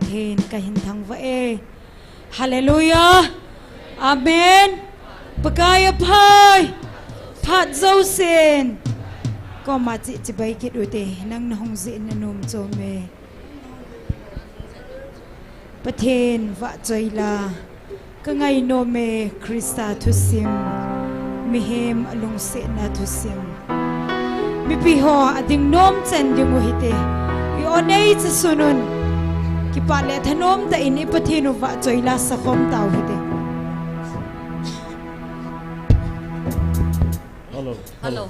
Hin kahintang vae. Hallelujah. Amen. Pagaya pai. Phat zosen. Ko ma chi chi bai kit ute nang nong zi nanum chome. Pathen va choila. Ka ngai no me Krista thusim. Mihem alung se na thusim. Mi pi ho ading nom chen ding hite. I onei cha sunun. Kipale thanom ta ini pathinu va choila sakhom tau hite. Hello.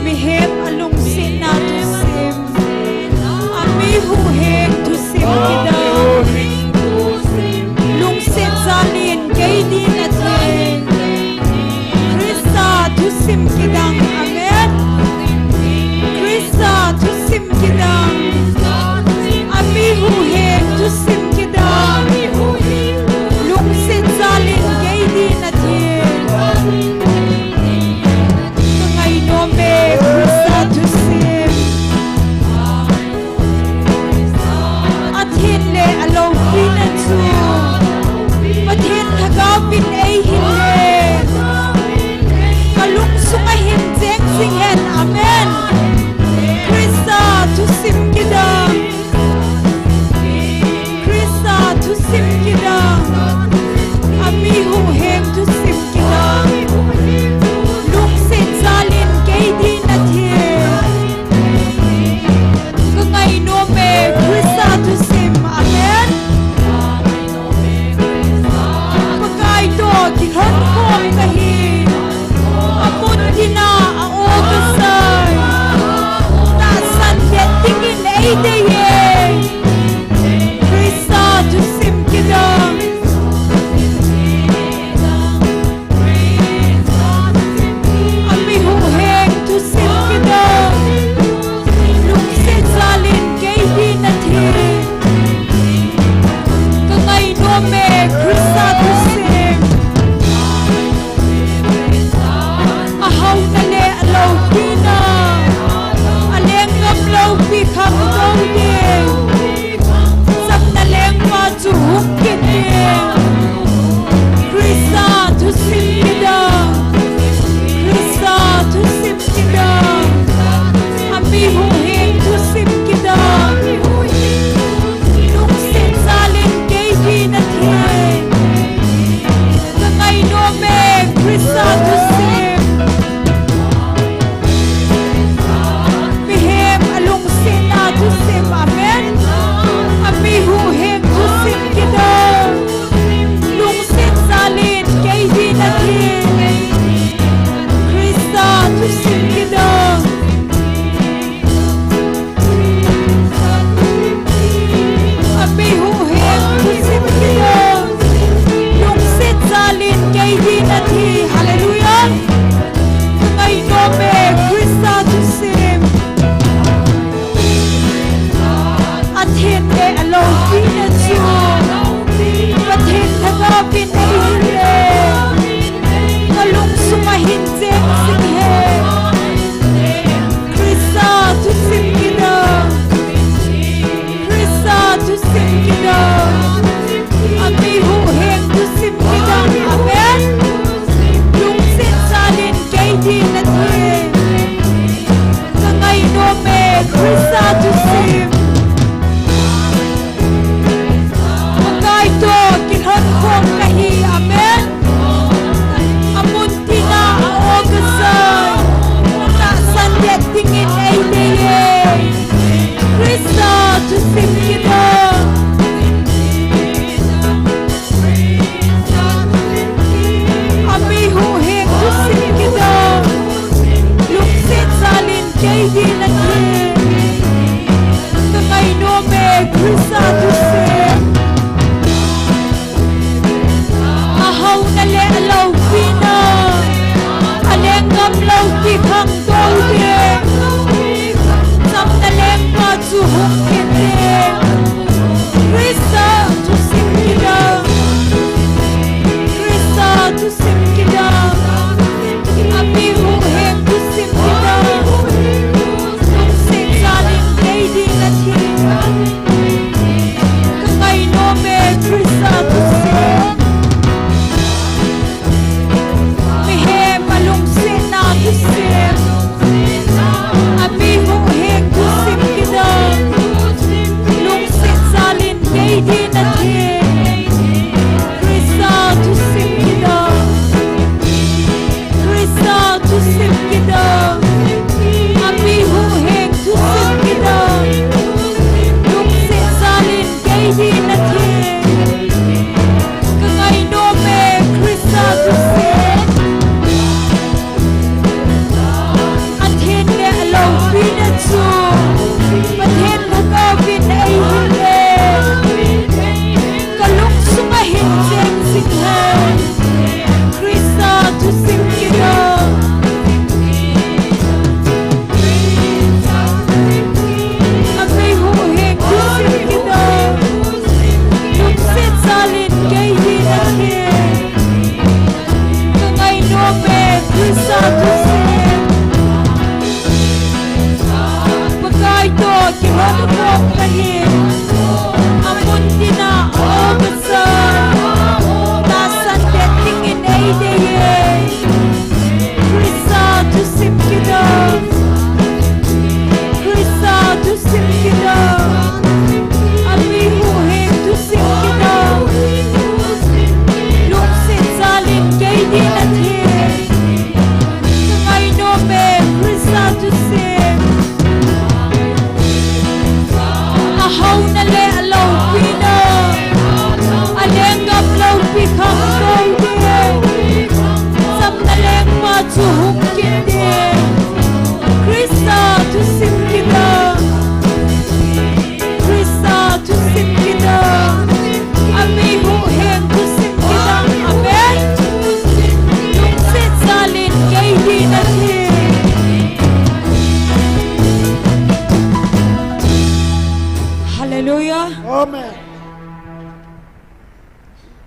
Mihem alung sin na tusim. Ami hu heng tusim kita. Lung sin zalin kay di na tin. Krista tusim kidang. Amen. Krista tusim kidang. Ami hu heng tusim kidang. Lung sin zalin kay di na tin. Ngay no me Krista tusim. Athin le along pinatu. Pathin thagapin ay hille. Kalung sumahin jeng singhen. Amen. Krista tusim kidang. Krista tusim kidang. Ami hu heng tusim kidang. Lung sin zalin kay di na thiên. Ngay no me Krista tusim. Amen. Pagay to kikhon kom kahin. Amon tina ang ogasay. Nasan tingin ay daye. Krista tusim kidang.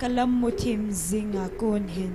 kalam mutim zinga kun hin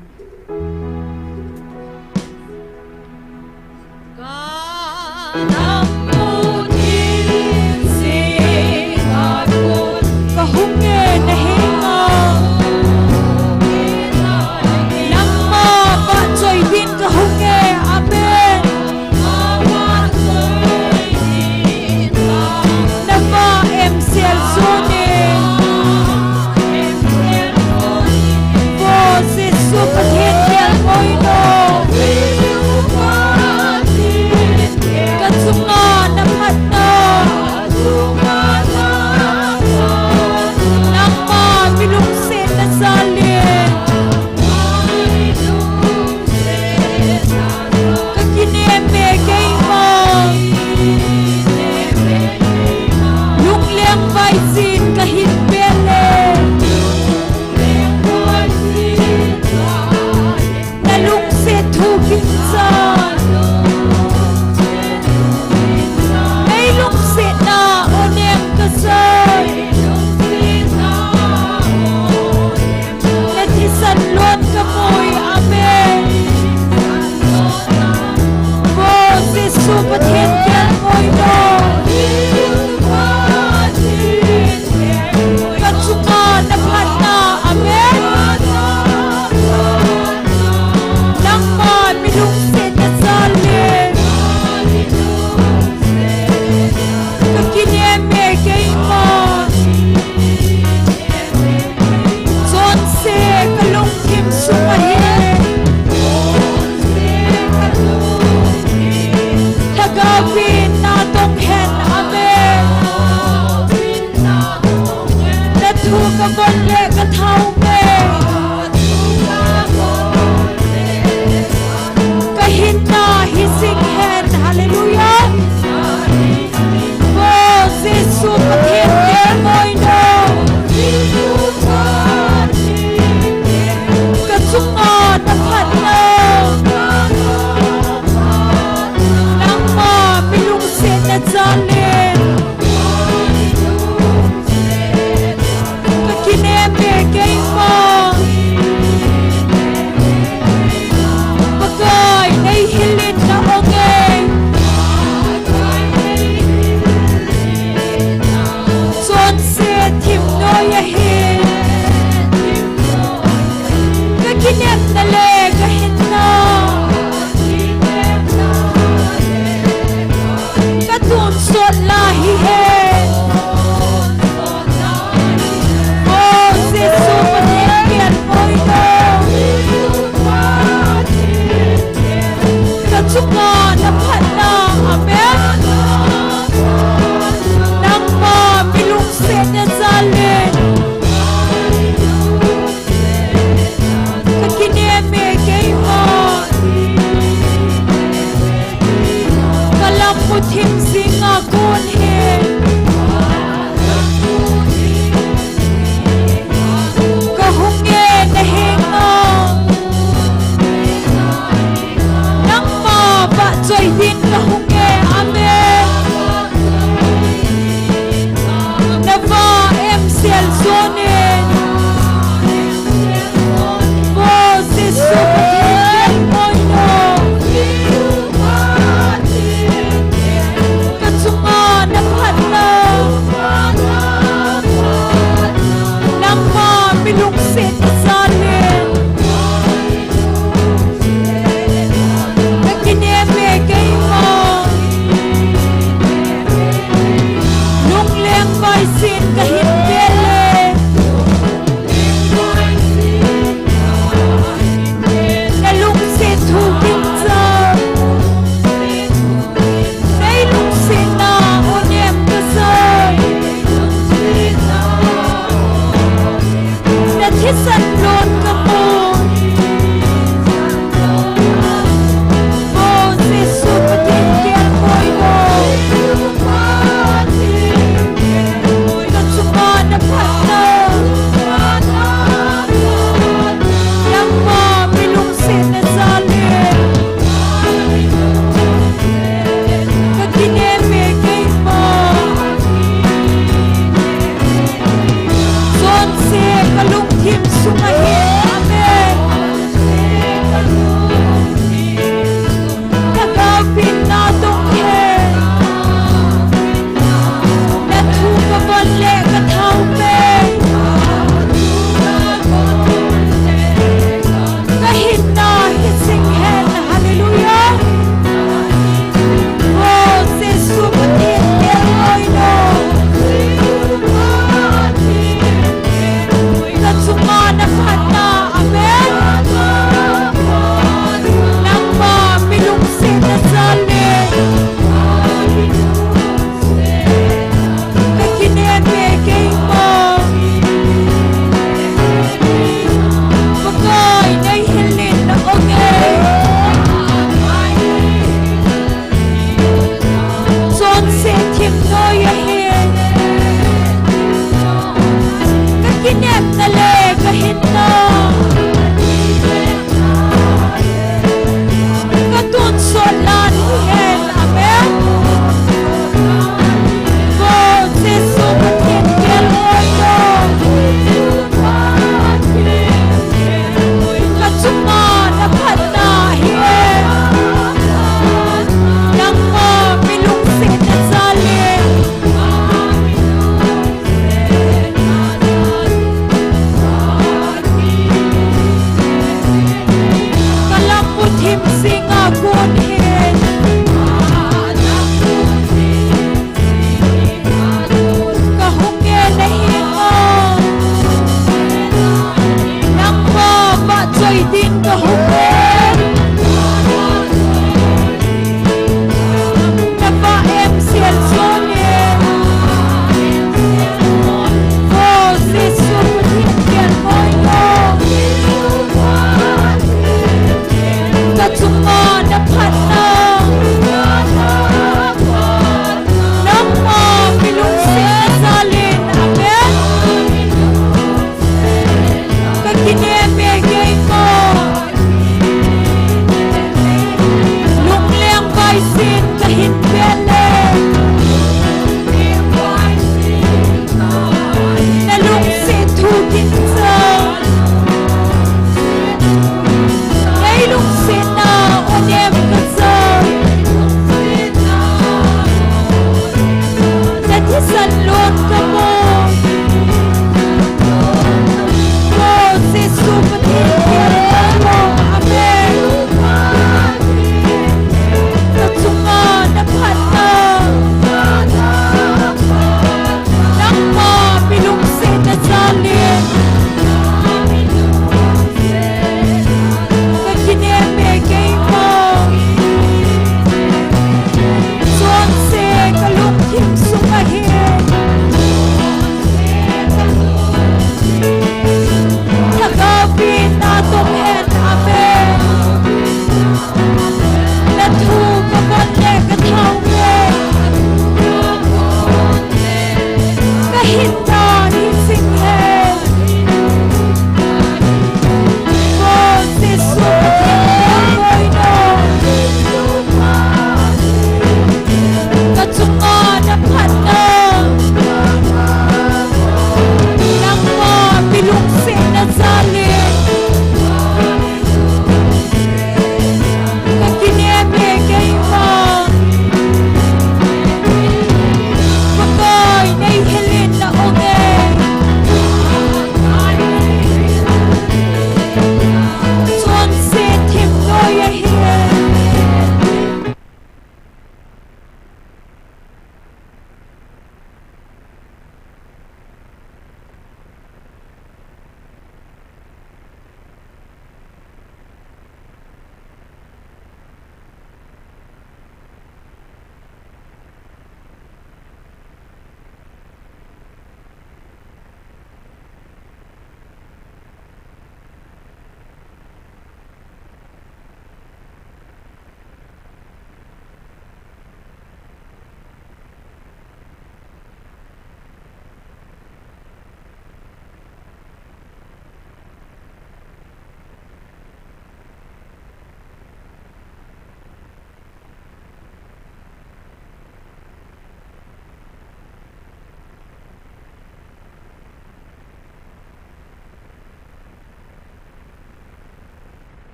kalam mutim zinga kun kahunge nahinga lamma ba choi din kahunge amen nama MCL zone kalung tim sumahin. Amen. Nagapin na tonghe. Natuka bale kathaw me. Kahinna hisinghen. Hallelujah. Oh, Jesu patin eroy no. Katsumana fana. Amen. Nangma milungsin na sali. Kakineme kay mo. Bagay na hilin na okay. Son se tim no yahin. Kakinep na le kahin na. Katun solan hihen. Amen. Oh, Jesu patin keloy no. Katsuma na pana hihen. Nangma milungsin na sali.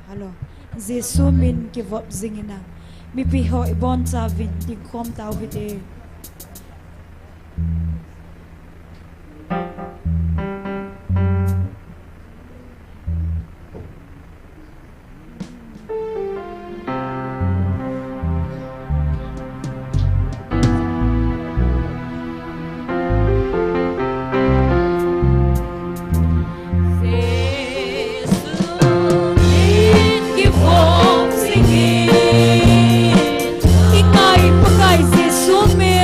Halo Jesu min ki vop zingina mi pi hoi bon savin ding khom tau hite Sume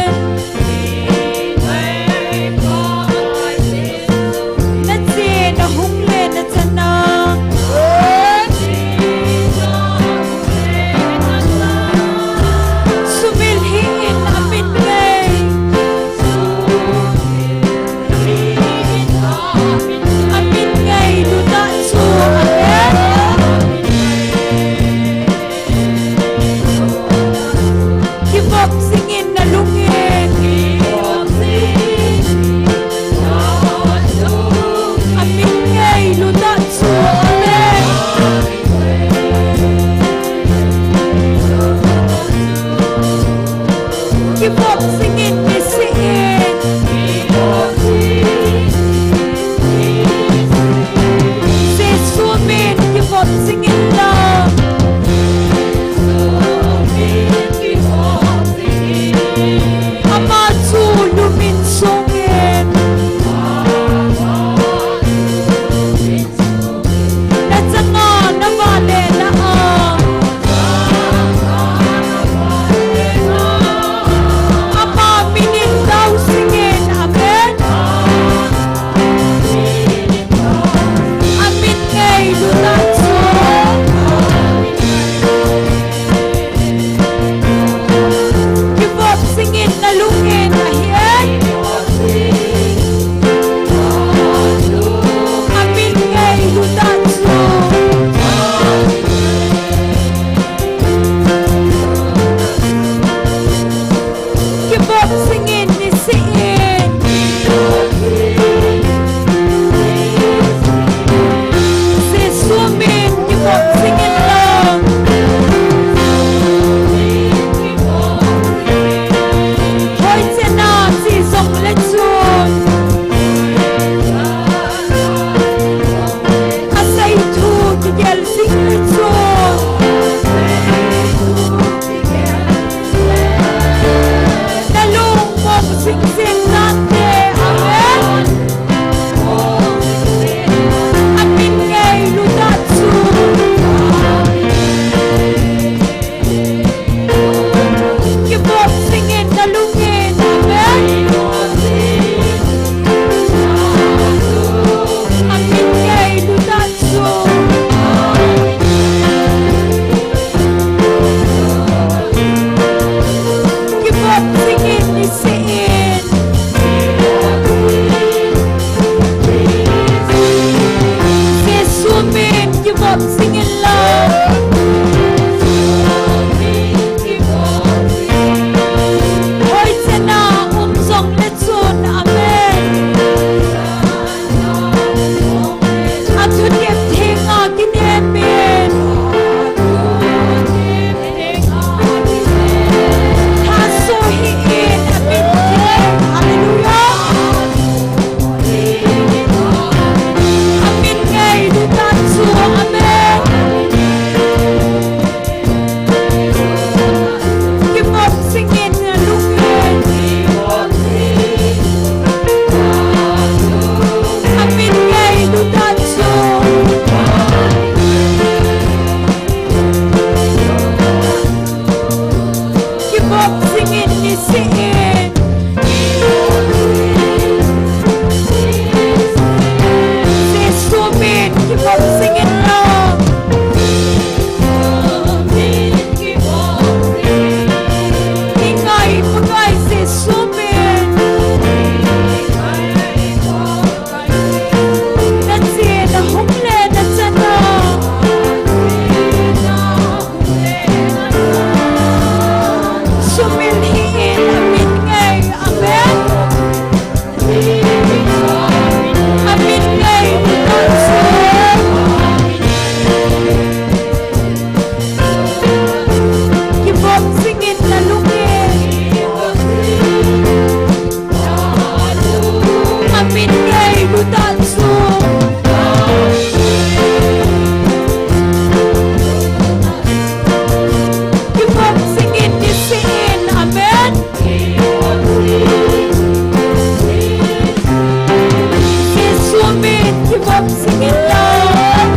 Give up singing love.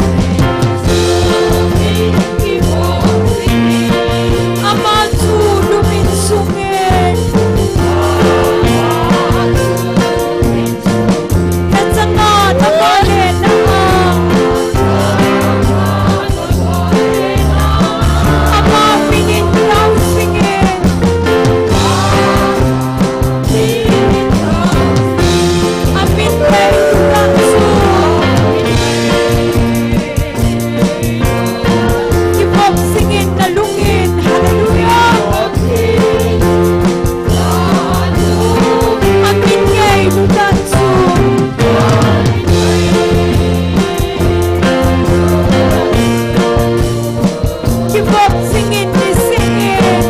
Amatu lumin sungin. Natsangan amalin ang amapinin daw singin. Amin kay tulanso. Give up singing na lungin. Hallelujah. Amin kay tulanso. Give up singing ni singin.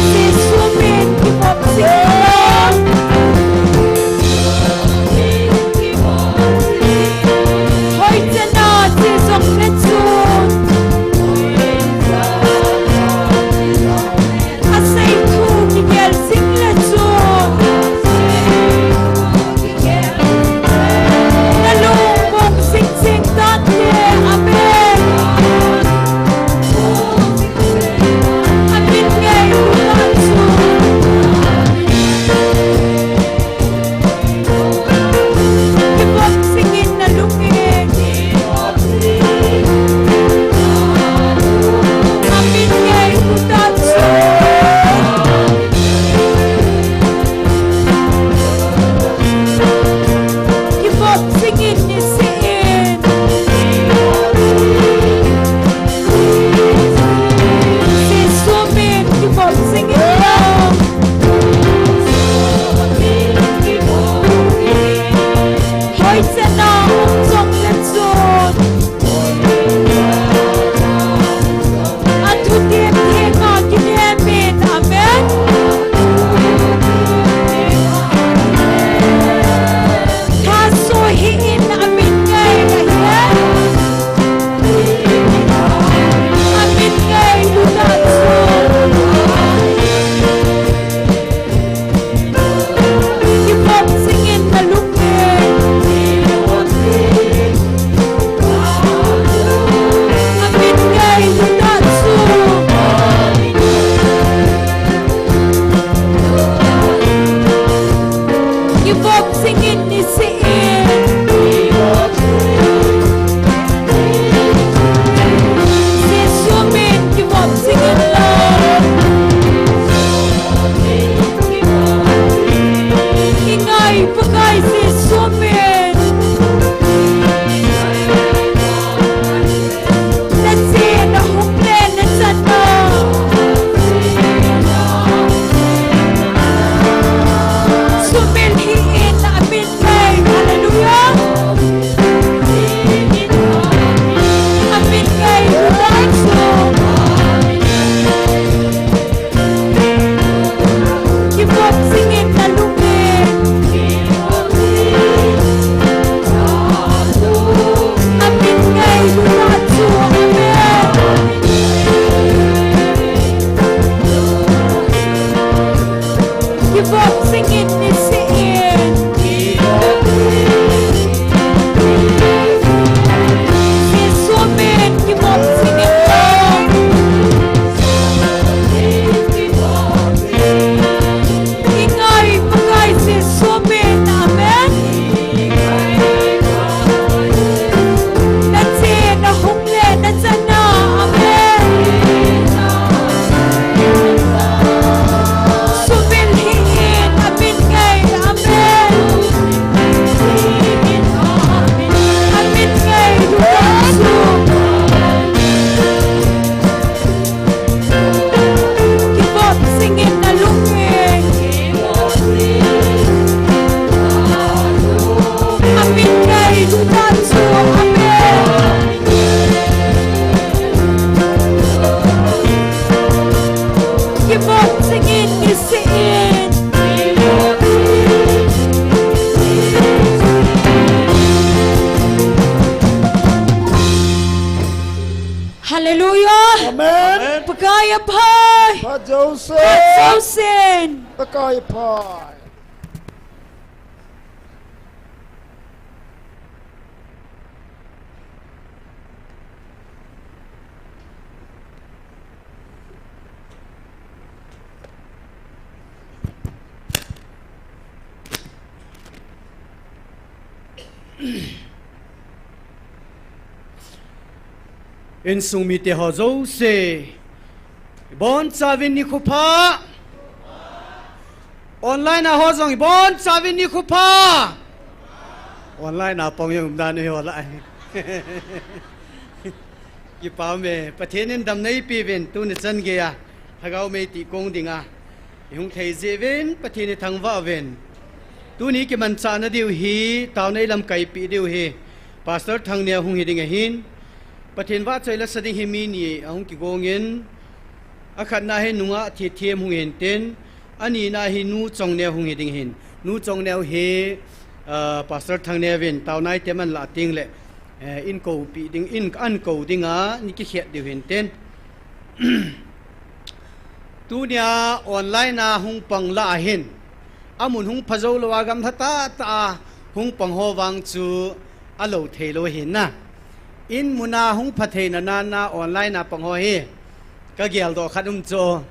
Si sumin. Give up singing. Hoy tana si song letsun. Asay tu kigel sing letsun. Nalungkong sing sing dante. Amen. Amin ngay ulanso. Give up singing na lungin. Amin ngay ulanso. Give up singing ni siin. Si sumin. Give up singing love. Hoy tana song letsun. Atu tiem tenga ginemin. Amen. Kaso hiin amin ngay lahiyan. Amin ngay lulanso. Give up singing na lungin. Amin ngay lulanso. Give up singing ni siin. Si sumin. Give up singing love. Ingay pagay si sumin. Natsin na humle na sana. Sumilhiin na amin kay. Hallelujah. Amin kay lulanso. Give up singing na lungin. Amin kay lulanso. Amen. Give up singing ni siin. Si sumin. Give up singing love. Ingay pagay si sumin. Amen. Natsin na humle na sana. Amen. Sumilhiin. Amin ngay. Amen. Amin ngay lulanso. Give up singing na lungin. Amin ngay lulanso. Amen. Give up singing ni siin. Hallelujah. Amen. Pagaya pay. Pajausen. Pagausin. Pakai pai. in sungmi te ho zo se bon chavin ni khupa online na ho zong bon chavin ni khupa online na pong yong dan ni ho la ki pa me pathenin dam nei pi ven tu ni chan ge ya hagau me ti kong dinga yung thei je ven pathini thangwa ven tu ni ki man cha na diu hi taw nei lam kai pi diu hi pastor thang ne hung hi ding hin pathin wa chaila sading hi mi ni ahung ki gongin akhat na he nunga thi them hung hin ten ani na hi nu chong ne hung hi ding hin nu chong ne he pastor thang ne ven taw nai te man la ting le in ko pi ding in an ko dinga ni ki khet diu hin ten tu nia online na hung pang la hin amun hung phazo lawa gam thata ta hung pang ho wang chu alo thelo hin na in muna hung phathe na na online na pang ho hi ka gel do khadum cho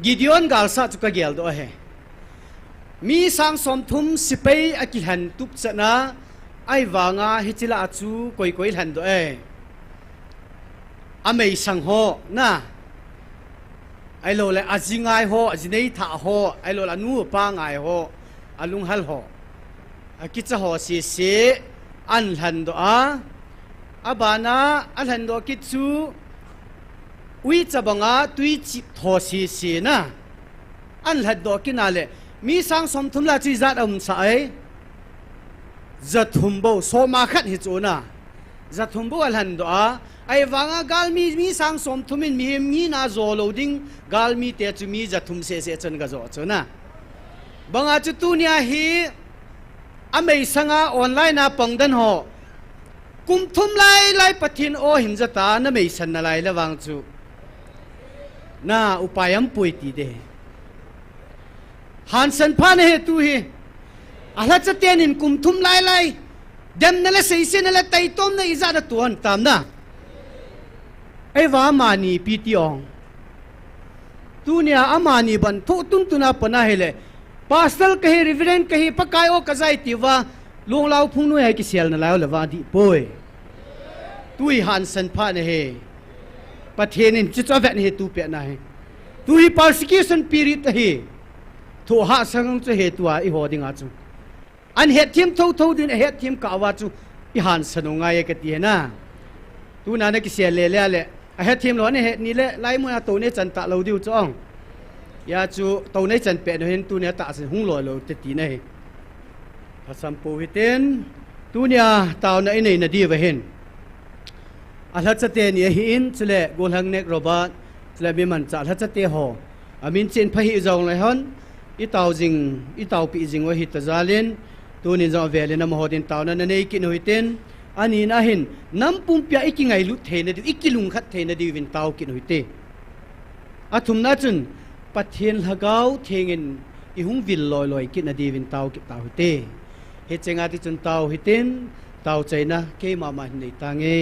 gideon gal sa chu ka gel do he mi sang som thum sipei akihan tup chana ai wanga hichila chu koi koi han do e amei sang ho na ai lo le azingai ho azinei tha ho ai lo la nu pa ngai ho alung hal ho akicha ho si se an han do a abana an han do kitchu ui chabanga tui chi tho si si na an had do kinale mi sang som thum la chi zat sa ai zathum bo so ma khat hi chu na zathum bo al han do a ai wanga galmi mi sang som thumin mi na zo loading galmi te chu mi zathum se chen ga zo chuna banga chu tu nia hi amei sanga online na pangdan ho kum thum lai pathin o him jata na mei san na lai lawang chu na upayam pui ti de han san phan he tu hi ala cha ten in kum thum lai dem na la sei se na la tai tom na iza da tuan tam na ai wa mani pi ti ong tu nia amani ban tho tum tu na pana hele pastel kahi reverend kahi pakai o kazai ti wa long lau phung nu hai ki sel na lao lawa di poi tui han san phan he pathenin chi chavet he tu pe na he tu hi persecution period he thu ha sang chu he tua I ho dinga chu an het thim tho din het thim ka wa chu I han sanu ngai ka ti na tu na na ki se le le a het thim lo ne he ni le lai mo na to ne chan ta lo diu chong ya chu to ne chan pe no hin tu ne ta se hung lo te ti ne pasam po hiten tu nia taw na inei na di wa hen ala chate ni hi in chule gol hang nek robot chule mi man cha ala chate ho amin chen phahi zong lai hon I taw pi jing wa hi ta zalin tu ni zo vele na mo din taw na nei ki no hiten ani na hin nam pum pya ikingai lu the na di ikilung khat the na di win taw ki no hite athum na chun pathen hagau thengin I hung vil loi ki na di win taw ki taw hite he chenga ti chun taw hiten taw chaina ke ma nei tange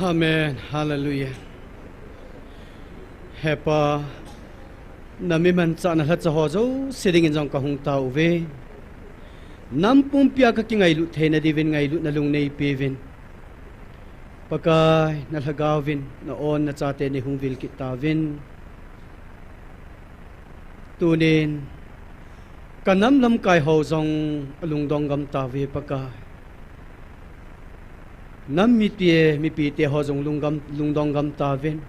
Amen. Hallelujah. Hepa nami man cha na cha ho zo sitting in jong ka hung tau ve nam pum pia ka ki ngai lu theina divin ngai lu na lung nei pevin pakai na lagawin na on na cha te ni hung vil ki tavin tunin kanam lam kai ho jong alung dong gam ta ve pakai nam mi pi te ho jong lung dong gam ta ven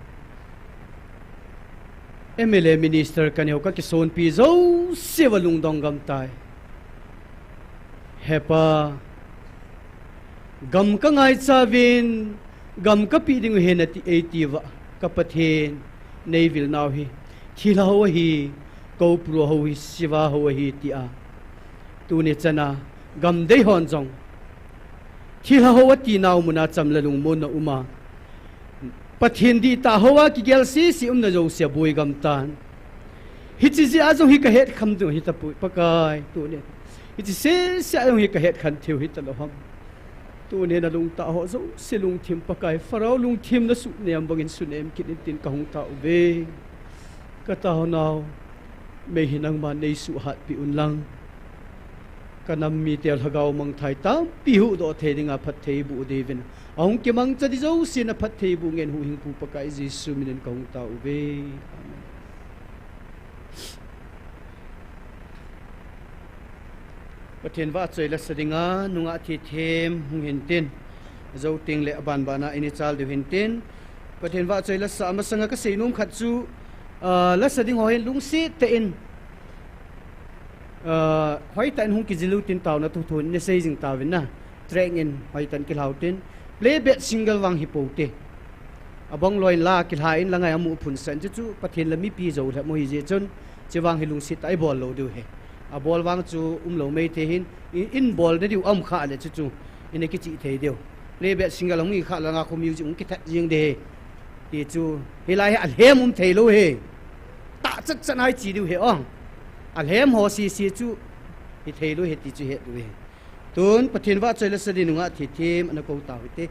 MLA minister kanyo ka ki SONGPI zo sewa lung dong gam tai hepa gam ka ngai cha vin gam ka pi ding he na ti 80 wa ka pathen nei vil naw hi thila ho hi ko pro ho hi siwa ho hi ti a tu ne chana gam dei hon jong thila ho ti naw muna chamla lung mon na uma pathin di ta hoa ki gel si na jo se boi gam tan hi chi ji ajo hi ka het kham du hi ta pu pakai tu ne hi chi se ajo hi ka het khan thiu hi ta lo ham tu ne na lung ta ho zo se lung thim pakai farau lung thim na su ne am bangin su nem kin tin ka hung ta ve ka ta ho naw me hinang ma nei su hat pi un lang kanam mi tel hagau mang thai tam pihu do the dinga phat thei bu devin ong ke mang chadi zo sin a phat thei bu ngen hu hing pu pakai jisu minen kong ta uve pathen wa choi la sadinga nunga thi them hung hin tin zo ting le ban bana ini chal de hin tin pathen wa choi la sa ma sanga ka seinum khat chu la sading ho hin lung si te in hoi tan hung ki jilu tin taw na thu thun ne sei jing tawin na treng in hoi tan ki lautin play bet single wang hi pote abong loi la ki hain la ngai amu phun san chu pathen la mi pi zo tha mo hi je chun che wang hi lung si tai bol lo du he a bol wang chu lo mei the hin in bol de diu kha le chu in ki chi thei deu play bet single long mi kha la nga ko music ki that jing de ti chu hi lai a hem thei lo he ta chat chan hai chi diu he ong al hem ho si chu hi thei lo he ti chu he du he tun pathin wa choi la sadi nunga thi them an ko ta hite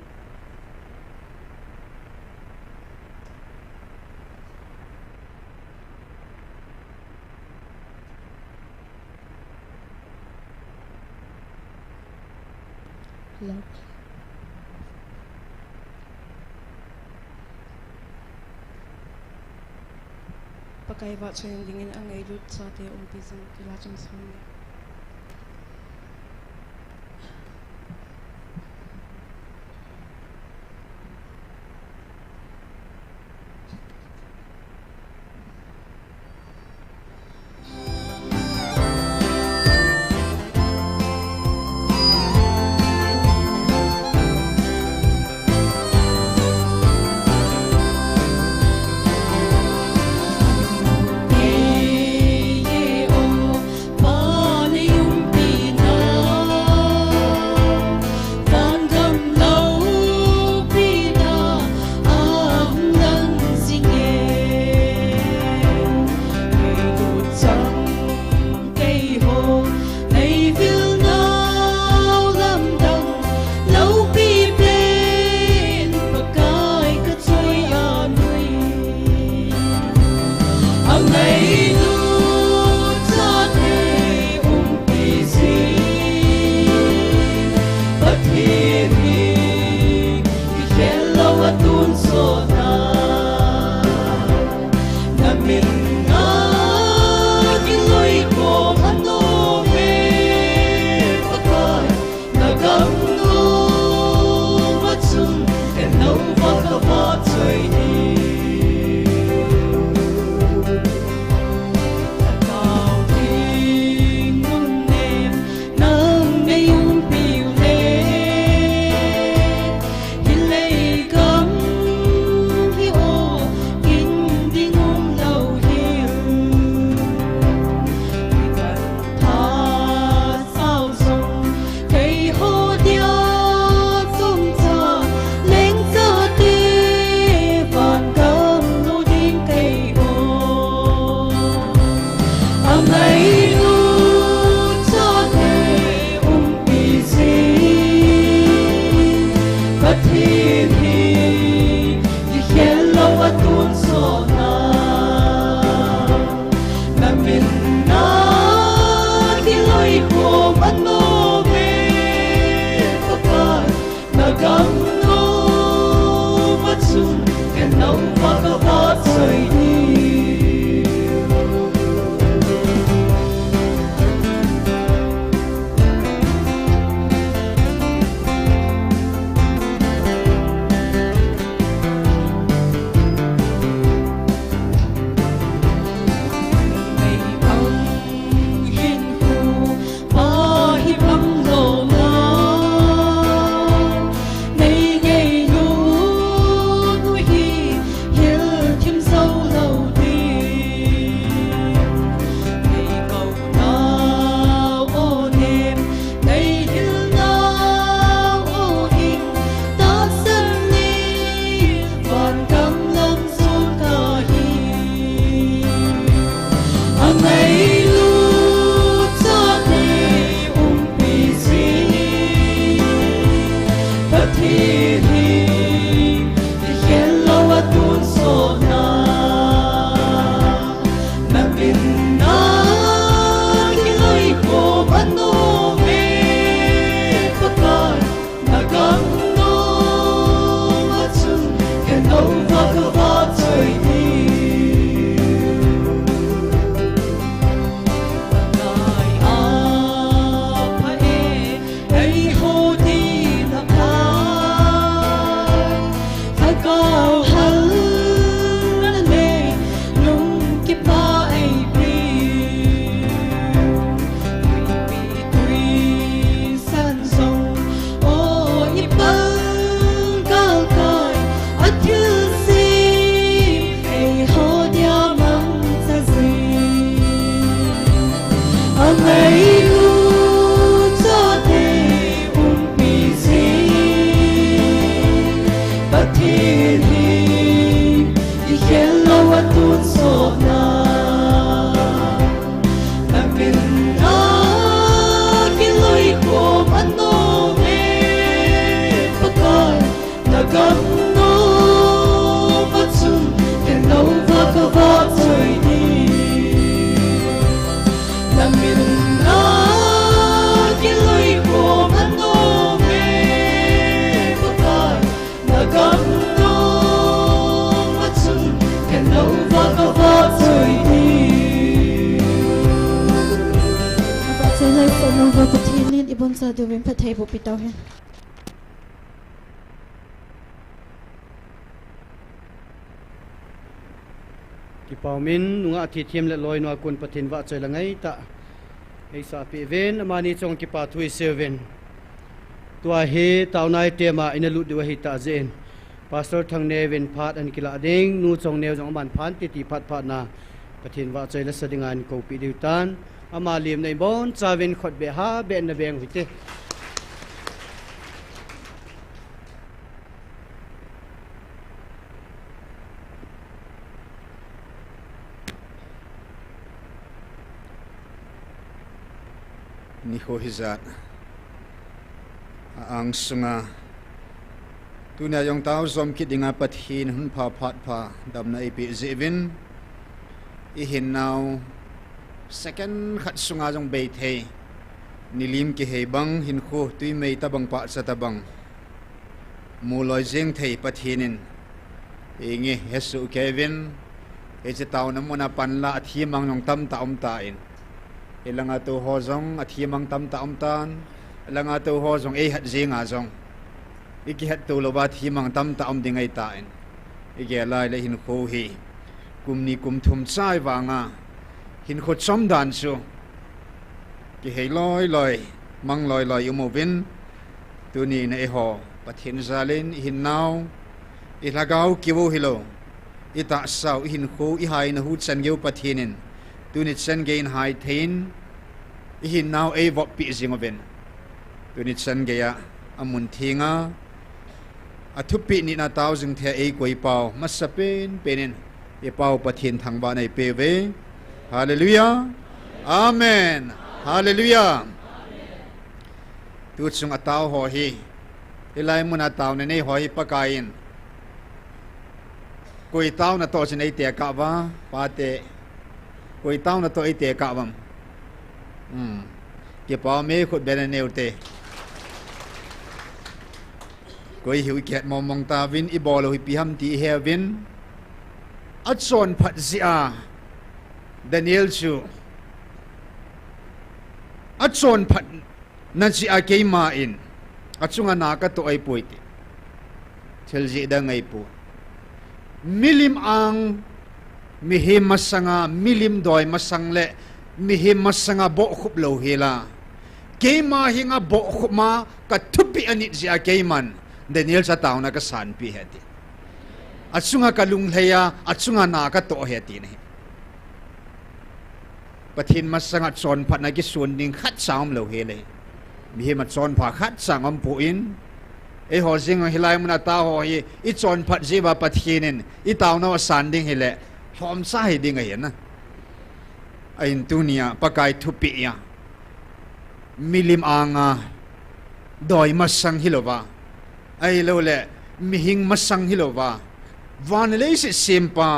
pakai wa choi dingin angai lut sa te pisang kila chung sang Ye o Angay lu cho te pi si Pati ni I khen lo wa tun so na Namin na Kiloy ko mano me Pagkay Nagam no Matsun Ken lo va ka va toy ni Namin na Kiloy ko mano me Pagkay Nagam no Matsun Ken lo va ka va toy ni Sẽ lấy sự nông vào bậc thiên liên ibon sa điều viên phát thầy bộ bị tàu hen. Ki paumin nunga thi thiam le loi no kun pathin wa choi langai ta ei sa pi ven amani chong ki pa thui seven tua he taunai tema inalu diwa hi ta zen pastor thang ne ven phat an kila ding nu chong ne jong man phan ti ti phat phat na pathin wa choi la sadingan ko pi diutan ama lim nei bon chaven khot be ha ben na beng hite NIKHO hizat ang sunga tuna yong tao zom kidinga pathin hun pha phat pha damna ipi zevin I hin now second khat sunga jong be the nilim ki he bang hin kho tui mei ta bang pa sa ta bang muloi jeng thei pathinin inge hesu kevin e che tao na mona panla thi mang nong tam ta ta in ilanga to hozong athi mang tam ta tan ilanga to hozong e hat jinga zong iki hat to loba thi mang tam ta dingai ta in ige lai le hin kho hi kumni kum thum chai wanga hin kho chom dan chu ki hei loi loi mang loi loi umovin tu ni na e ho pathin zalin hin naw ilagaw kiwo hilo ita saw hin kho I hai na hu chan geu pathinin tunit san gain hai thein hin now a vop pi zingoven tunit san geya amun thinga athupi ni na taw jing the a koi pau masapen penin e pau pathin thangba nei peve hallelujah amen hallelujah tu chung ataw ho hi ilai mun ataw ne nei ho hi pakain koi taw na to chin ei te ka ba pa te koi tao na to ai te ka bam ke pa me khot ben ne ulte koi hiu ket mom mong ta vin I bolo hi pi ham ti heaven achon phat zia Daniel chu achon phat na chi a ke ma in achunga na ka to ai poiti thelji da ngai pu milim ang mihim masanga milim doi masang le mihim masanga bo khup lo hela keima hinga bo khuma ka thupi ani zia keiman Daniel sa tauna ka san pi heti achunga ka lung heya achunga na ka to heti ne pathin masanga chon phat na ki sun ding khat sam lo hele mihim ma chon pha khat sang am pu in e ho jing hilai muna ta ho hi I chon phat jiwa pathinin I tauna san ding hele hom sa hi ding ai na ain tunia pakai thupi ya milim anga doi masang hilova ai lo le mihing masang hilova van le se sempa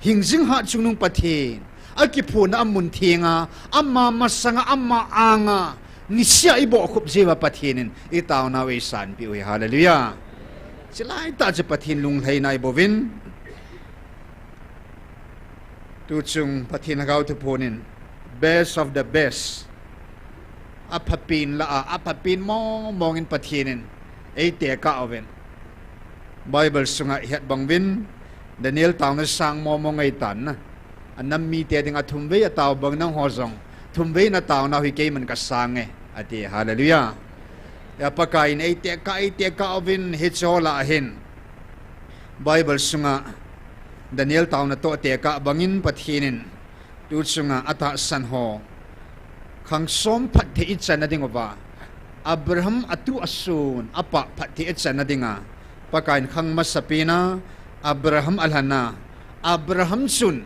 hingjing ha chungnung pathin akipuna amun thinga amma masanga amma anga nisya ibo khup jewa pathinin I tauna we san pi we hallelujah chilai ta je pathin lung thai nai bovin tu chung pathin hagaw tu ponin best of the best apapin la apapin mo mongin pathinin ei te ka oven Bible sunga het bangwin Daniel taw na sang mo mo ngai tan na anam mi te ding athumve ataw bang nang hozong thumve na taw na hi ke man ka sange ati hallelujah ya pakain ei te ka oven hichola hin Bible sunga Daniel taw na to te ka bangin pathinin tu sunga ata san ho khang som phat the ichana dingova Abraham atu asun apa phat the ichana dinga pakain khang masapina Abraham alhana Abraham sun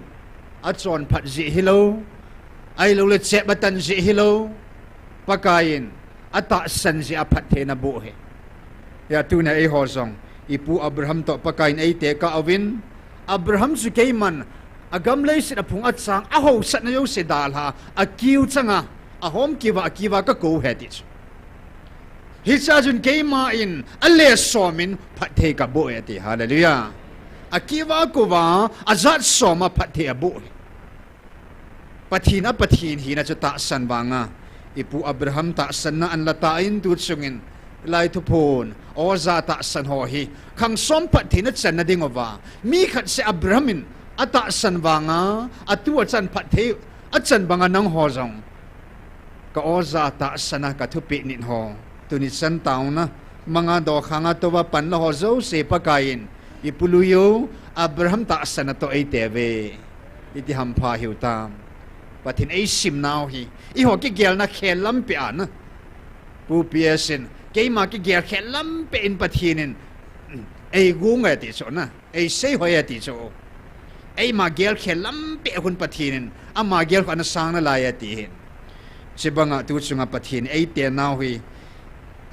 achon phat ji hilo ai lo le che batan ji hilo pakain ata san ji aphat the na bu he ya tu na ei ho song ipu Abraham to pakain ei te ka awin Abraham su keiman agam lei sit apung atsang a ho sat na yo se dal ha a kiu changa a hom kiwa ka ko he ti hi cha jun keima in a le somin phat the ka bo e ti hallelujah a kiwa ko wa a zat soma phat the a bo pathin hi na cha ta san wanga ipu Abraham ta san na an la ta in tu chungin lai thu phun o za ta san ho hi khang som phat thi na chan na ding wa mi khat se Abrahamin ata san wanga atu chan phat the a chan banga nang ho jong ka o za ta sana ka thu pe nin ho tu ni san tauna manga do khanga to wa pan la ho zo se pakain ipuluyo Abraham ta sana to ei teve iti ham pha hiu tam pathin ei sim naw hi I ho ki gel na khelam pe an pu piesin keima ki gel khelam pe in pathinin ei gung e ti so na ei sei ho e ti so ei ma gel khelam pe hun pathinin ama gel ko an sang na la ya ti hin sibanga tu chunga pathin ei te naw hi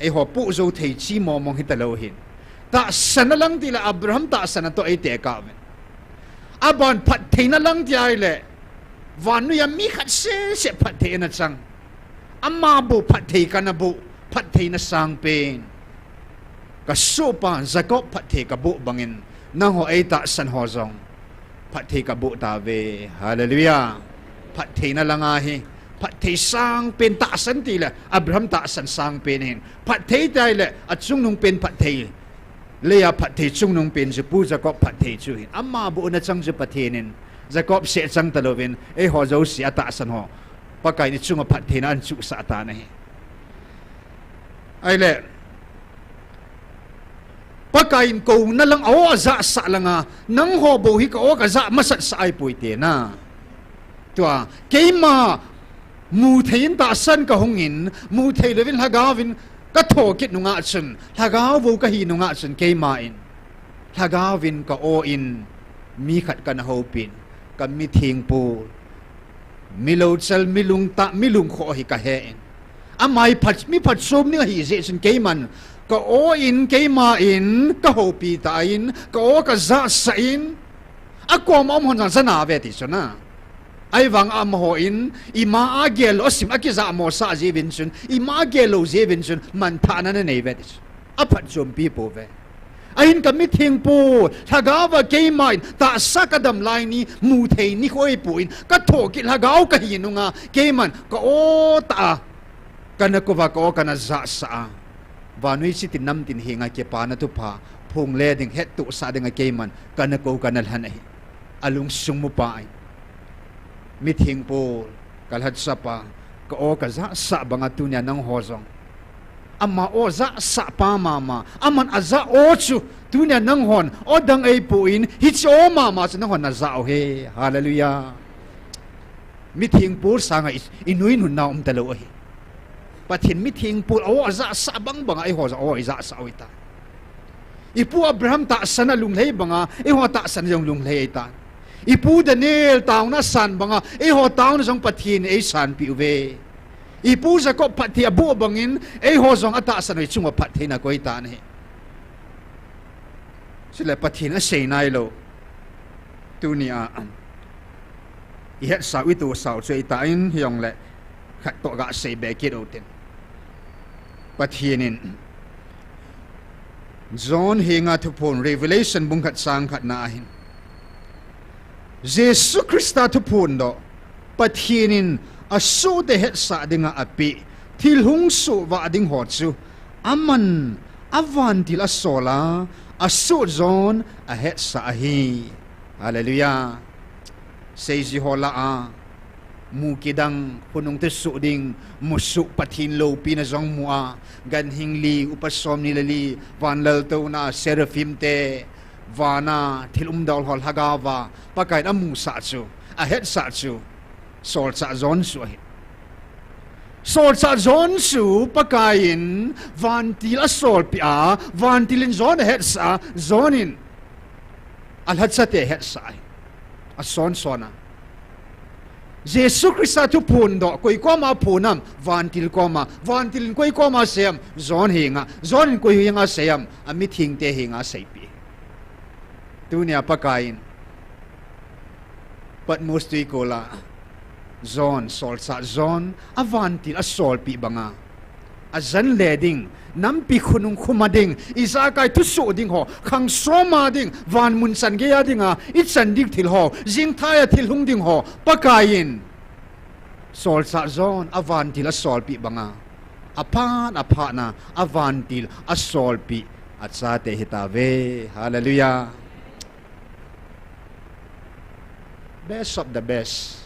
ei ho pu zo thei chi mo mong hi ta lo hin ta sana lang ti la Abraham ta sana to ei te ka ven abon phat theina lang ti ai le vanu ya mi khat se phat theina chang amma bu phat thei kana bu phat theina sang pen ka so pa Jacob phat thei ka bu bangin na ho ei ta san ho zong phat thei ka bu ta ve hallelujah phat theina langa hi phat thei sang pen ta san ti la Abraham ta san sang pen hin phat thei tai le achung nung pen phat thei leya phat thei chung nung pen ju pu Jacob phat thei chu hin amma bu na chang ju pathenin Jacob se chang talovin ei ho zo si ata san ho pakai ni chung phat thei na an chu sa ta na hi ai le pakain ko na lang o za sa langa nang ho bo hi ka o ka za masat sa ai pui te na tua keima mu thein ta san ka hongin mu thei levin hagawin ka thokit nunga chun hagaw bo ka hi nunga chun keima in hagawin ka o in mi khat kan ho pin ka mi thing pu milo chal milung ta milung kho hi ka he in amai phat mi phat som ni hi je chun keiman ka o in keima in ka ho pi ta in ka o ka za sa in akom om hon san na ve ti chuna ai wang am ho in ima agel osim akiza mo sa je vin chun ima gelo je vin chun man tha na nei ve ti aphat som pi po ve ain ka mi thing pu thagawa keima in ta sakadam lai ni mu thei ni khoi pu in ka thoki lagaw ka hinunga keiman ka o ta kana ko va ko kana za sa vanui si tinam tin hinga ke pa na tu pha phung le ding het tu sa ding a keiman kana ko kana han ai alung sung mu pa ai mi thing pu kalhat sa pa ka o ka za sa banga tu nya nang ho zong amma o za sa pa mama aman aza o chu tu nya nang hon o dang ai pu in hi cho mama chu nang hon na za o he hallelujah mi thing pu sa nga inuin hun na ta lo hi pathin mi thing pu o za sa bang ai ho za o za sa oi ta ipu Abraham ta sana lung lei banga e ho ta san jong lung lei ta ipu Daniel tauna san banga e ho tauna jong pathin e san pi ve ipu Jacob pathi abu bangin e ho jong ata san oi chunga pathi na koi ta ne sila pathin a sei nai lo tunia i het sa wi tu sao chei ta in hiong le khat to ga sei be ki ro ten pathinin John hinga thu phun Revelation bung khat sang khat na hin Jesus Christa thu phun do pathinin asu de het sa dinga api thil hung su wa ding hot chu aman avan til asola asu John a het sa hi hallelujah seiji hola a mukidang punong te su ding musu pathin lo pina jong mua gan hingli upasom ni lali van lal to na seraphim te vana thilum dal hol hagawa pakai amu sa chu a het sa chu sol sa zon su hi sol sa zon su pakain vantil a sol pia vantilin zon het sa zonin alhat sa te het sa a son sona Jesus Christ tu pun do koi ko ma punam vantil ko ma vantilin koi ko ma sem zon hinga zon koi hinga sem ami thing te hinga seipi dunia pakain pat mustui kola zon sol sa zon avantil a sol pi banga a zan leding nampi khunung khumading isa kai tu so ding ho khang soma ding van mun san ge ya dinga it san dik thil ho jing thaya thil hung ding ho pakain sol sa zon avantil a sol pi banga apha na avantil a sol pi atsa te hitave hallelujah best of the best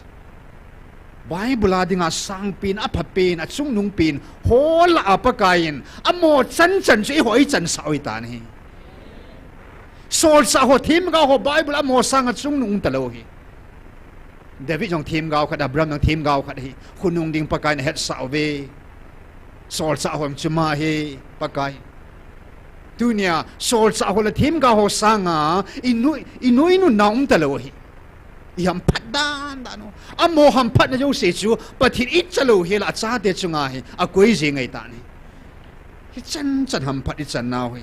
Bible ading a sang pin apapin at sung nung pin hola apakain amo chan si hoi chan sawi tan hi sol sa ho thim ga ho Bible amo sang at sung nung talohi David jong thim ga khat Abraham jong thim ga khat hi khunung ding pakain het sawe sol sa hom chuma hi pakai dunia sol sa ho la thim ga ho sanga inu naum talohi yam padan dano amo ham pat na jo se chu pathit it chalo hela cha te chunga hi a koi je ngai ta ni hi chan ham pat it chan naw hi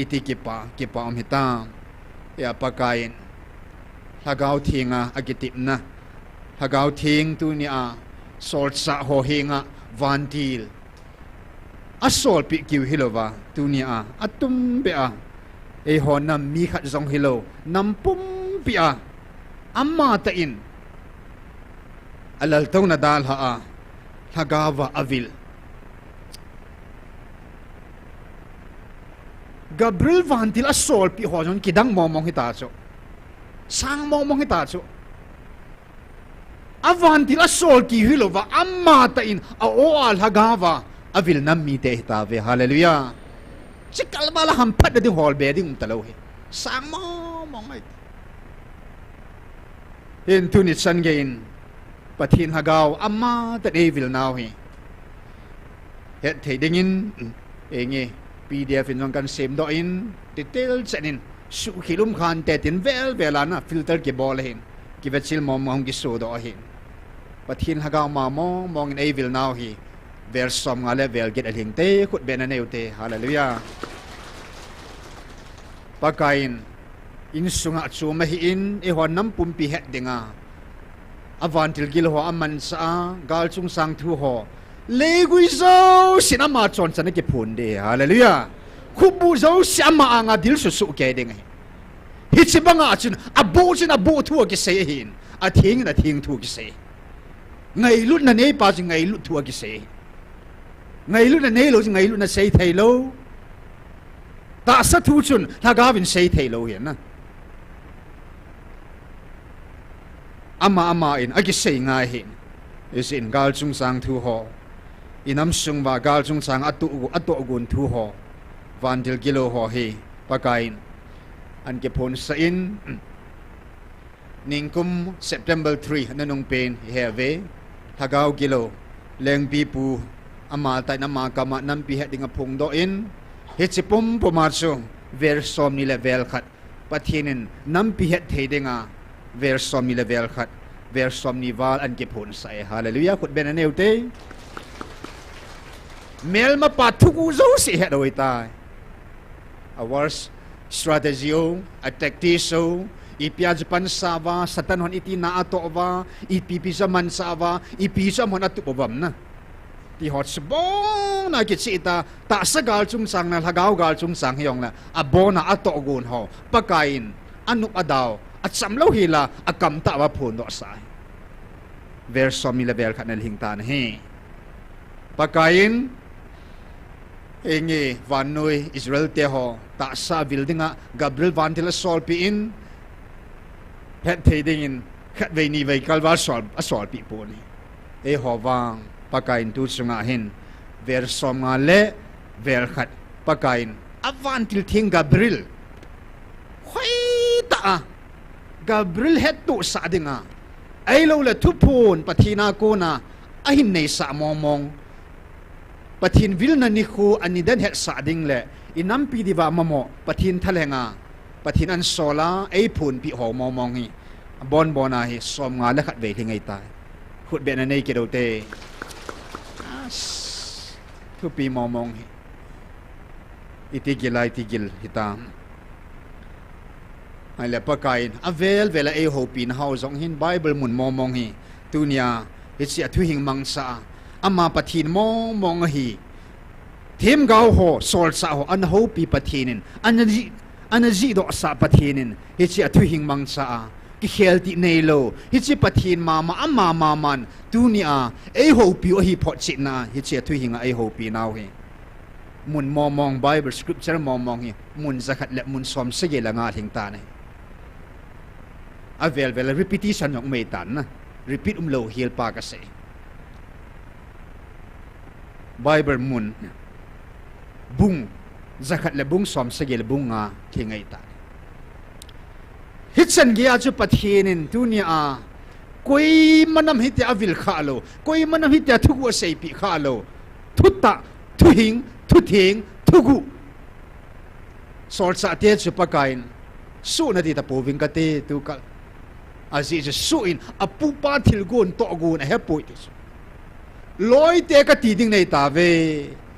iti ki pa om hita ya pakain hagau thinga agitip na hagau thing tu ni a sol sa ho hinga vantil a sol pi kiu hilova tu ni a atum be a e ho nam mi khat zong hilo nam pum pi a amma ta in alal taw na dal ha hagawa avil Gabriel vantil a sol pi ho jon kidang momong hita cho sang momong hita cho avantil a sol ki hilova amma ta in a oal hagawa avil nam mi te hita ve hallelujah chikal bala hampat de hol be ding talo he sang momong ai in tunit san gain pathin hagaw amma ta devil now he het thei dingin enge PDF in kan sem do in detail chanin su khilum khan te tin vel velana filter ke bol hin ki vechil mom mong gi so do hin pathin hagaw ma mong in evil now he ver som nga level get aling te khut benaneu te hallelujah pakain in sunga chu ma hi in e hon nam pum pi het dinga avantil gil ho aman sa gal chung sang thu ho legui zo sinama chon chan ke phun de hallelujah khubu zo siama anga dil su ke ding hi chibanga chun abu thu ke se hin a thing na thing thu ke se ngai lut na nei pa ngai lut thu ke se ngai lut na nei lo ngai lut na se thai lo ta sa thu chun thagawin se thai lo hian na ama in agi sei ngai hin is in gal chung sang thu ho inam sung wa gal chung sang atu gun thu ho vandil gilo ho hi pakain an ke phon sa in ningkum September 3 nanung pen heve thagau gilo leng pi pu ama tai nama kama nampi het dinga phung do in hichipum pomarso ver som ni level khat pathinin nampi het theidinga ver som ni level khat ver som ni wal an ke phun sai hallelujah khut ben aneute mel ma pathu zo si het oi tai our strategy a tactiso ipiaj pan sawa satan hon iti na ato wa ipipi zaman sawa ipi zaman atu bobam na ti hot sbong na kitita ta sagal chung sang na hagaw gal chung sang hyong na abona ato gun ho pakain anu adaw at samlaw hila akam ta wa phun do sai verso mi level kanal hingtan he pakain enge vanoi Israel te ho ta sa buildinga Gabriel vantil sol pi in het theding in khat ve ni ve kalwa sol pi poni e ho wang pakain tu sunga hin verso nga le ver khat pakain avantil thing Gabriel khoi ta Gabriel het tu sa dinga ai lo le thu phun pathina ko na ahin nei sa momong pathin vilna NIKHO ani dan het sa ding le inampi diwa mamo pathin thalenga pathin an sola ei phun pi ho mong hi bon bona hi som nga la khat ve thingai tai khut be na nei ke do te thu pi mong hi itigil hitam ai le pakain avel vela ei ho pin hau zong hin bible mun mong hi tunia hitsi athu hing mangsa ama pathin mong hi thêm gạo ho sol sa ho an ho pi pathinin anaji do sa pathinin hi chi athu hing mang sa ki khel ti nei lo hi chi pathin mama ama man tunia ei ho pi o hi pho chi na hi chi athu hing ei ho pi naw hi mun mong bible scripture mong hi mun zakhat le mun som se ge la nga thing ta nei avel repetition yok mei tan na repeat lo hil pa ka se bible mun bung zakhat le bung som se gel bunga thingai ta hitsan ge aju pathinin tunia a koi manam hite avil khalo koi manam hite thugu sei pi khalo thutta thuhing thuthing thugu sorsa te chu pakain su na di ta poving ka te tu ka azi je su in apu pa thil gon to gon he poi loi te ka ti ding nei ta ve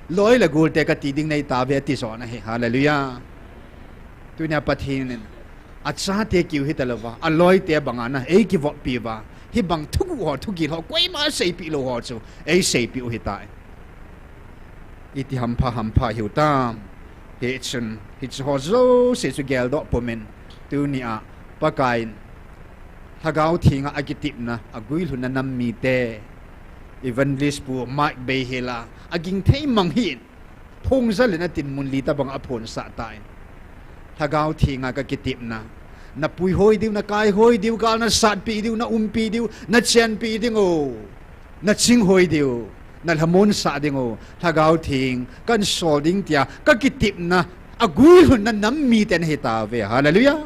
loi la gul te ka ti ding nei ta ve ti so na he hallelujah tunia pathin acha te kiu hi talawa a loi te bangana ei ki vo pi wa hi bang thugu ho thugi ho koi ma sei pi lo ho chu ei sei pi hi tai iti hampa hiu tam he chen hi ho zo se chu gel do pomen tunia pakain hagau thinga agitip na agui huna nam mi te evangelist pu Mike Behela aging thei mang hin phong zal na tin mun li ta bang aphon sa tai hagau thinga ka kitip na pui hoi diu na kai hoi diu gal na sat pi diu na pi diu na chen pi ding o na ching hoi diu na hamon sa ding o hagau thing kan solding tia ka kitip na agui huna nam mi ten heta ve hallelujah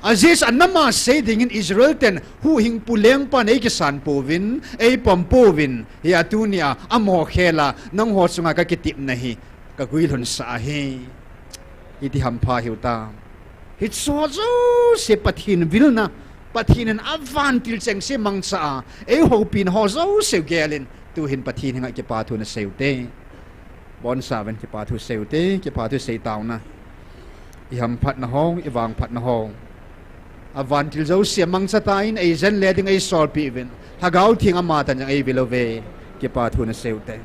Aziz anama say ding in Israel ten hu hing puleng pa nei kisan povin ei pam povin ya tunia amo khela nang ho sunga ka kitip na hi ka guilhon sa hi iti hampa hiuta hit so zo se pathin vilna pathin an avantil cheng se mangsa ei ho pin ho zo se gelin tu hin pathin nga ki pa thu na seute bon saven ki pa thu seute ki pa thu sei tauna i ham phat na hong i wang phat na hong avantil zo sia mangsa tain ei zen leding ei sol pi vin hagau thing ama tan jang ei vilove ki pa thu na seute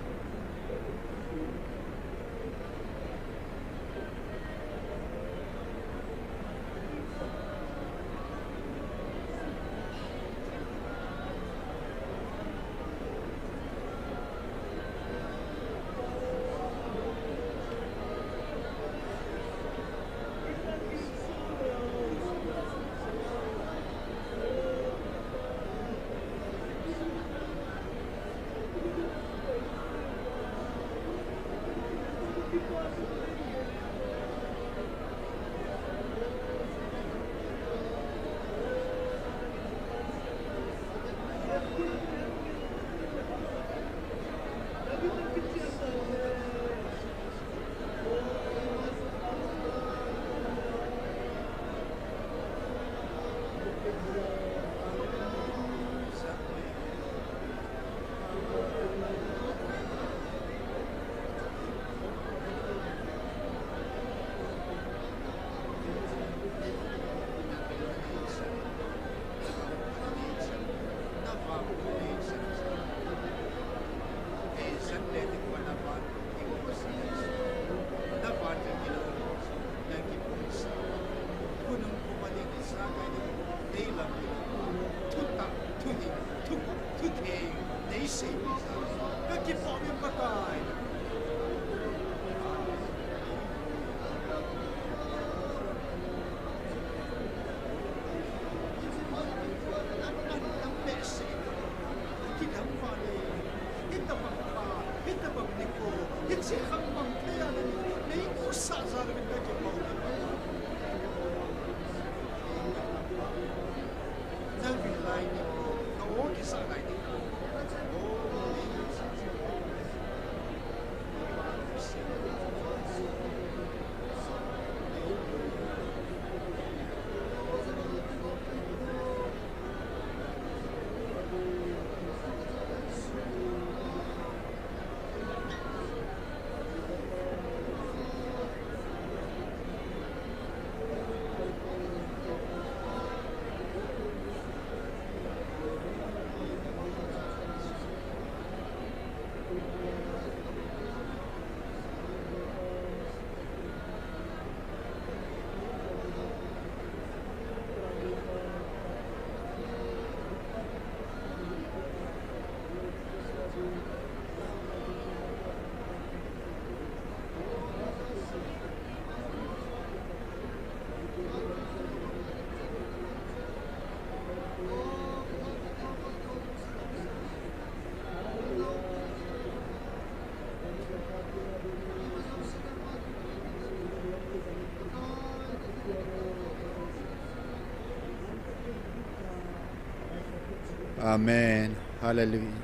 Amen. Hallelujah.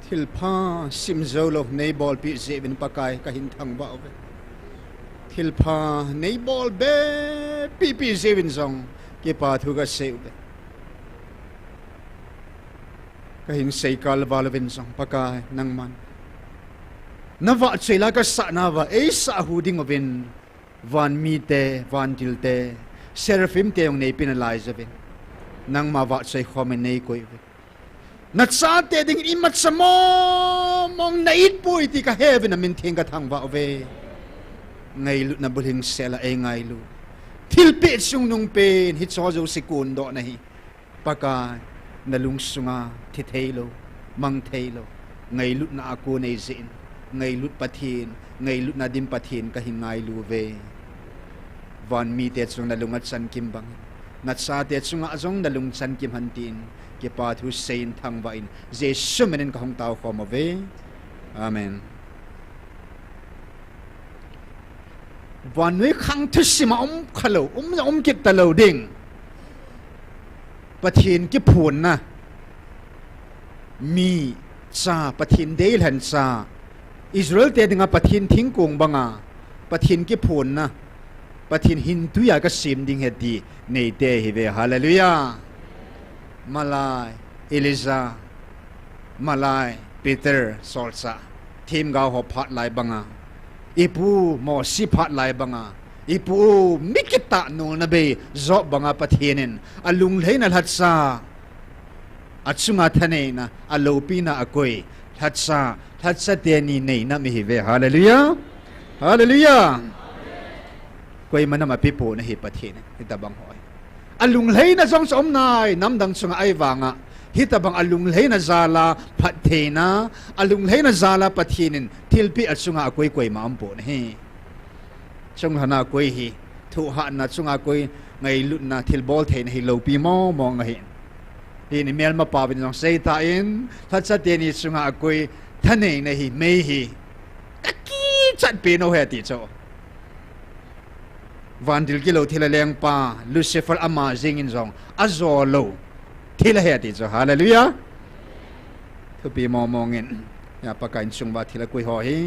Thil pha sim zolo nei bol pi zevin pakai ka hin thang ba ve. Thil pha nei bol be pi zevin zong ke pa thu ga se ve. Ka hin sei kal valvin zong pakai nang man. Na va chela ka sa na va e sa hu ding ovin van mi te van til te seraphim te ong nei penalize ve. Nang ma va chei khomen nei koi ve. Nat sa te ding imat sa mo mong nait pui ti ka heaven amin thing ka thang va ve. Ngai lu na buling sela e ngai lu. Thil pe sung nung pen hit so jo sikun do na hi. Pakai na lung sunga thi thailo mang thailo ngai lu na aku nei zin. Ngay lut pathin, ngay lut na dim pathin ka hingay luwe. Van mi te chung nalungat san kimbang. Nat sa te chung azong nalung san kim hantin. Kipa thu sein thang vain. Jesu menen kahong tao komove. Amen. Van we khang thu sima khalo kit talo ding. Pathin ki phun na. Mi cha pathin deil han sa. Israel te dinga pathin thing kong banga pathin ki phun na pathin hindu ya ka sim ding heti nei te hi ve hallelujah malai Eliza malai Peter solsa thim ga ho phat lai banga ipu mo si phat lai banga ipu mikita no na be zo banga pathinin alung lein al hatsa atsunga thane na alopi na akoi hatsa teni nei na mi ve hallelujah hallelujah koi manama pipo na hi pathin hitabang hoy alung lei na jong som nai namdang sunga ai wanga hitabang alung lei na zala pathena alung lei na zala pathinin thilpi atsunga koi ma ampo na hi chung hana koi hi thu ha na chunga koi ngai lut na thil bol thein hi lopi mo nga hi ni mel ma pawin jong sei ta in hatsa teni sunga koi thane na hi mei hi taki chat pe no he ti cho van dil kilo thila leng pa Lucifer ama jing in jong azolo thila he ti cho hallelujah thu pi mo mongin ya pakai chung ba thila koi ho hi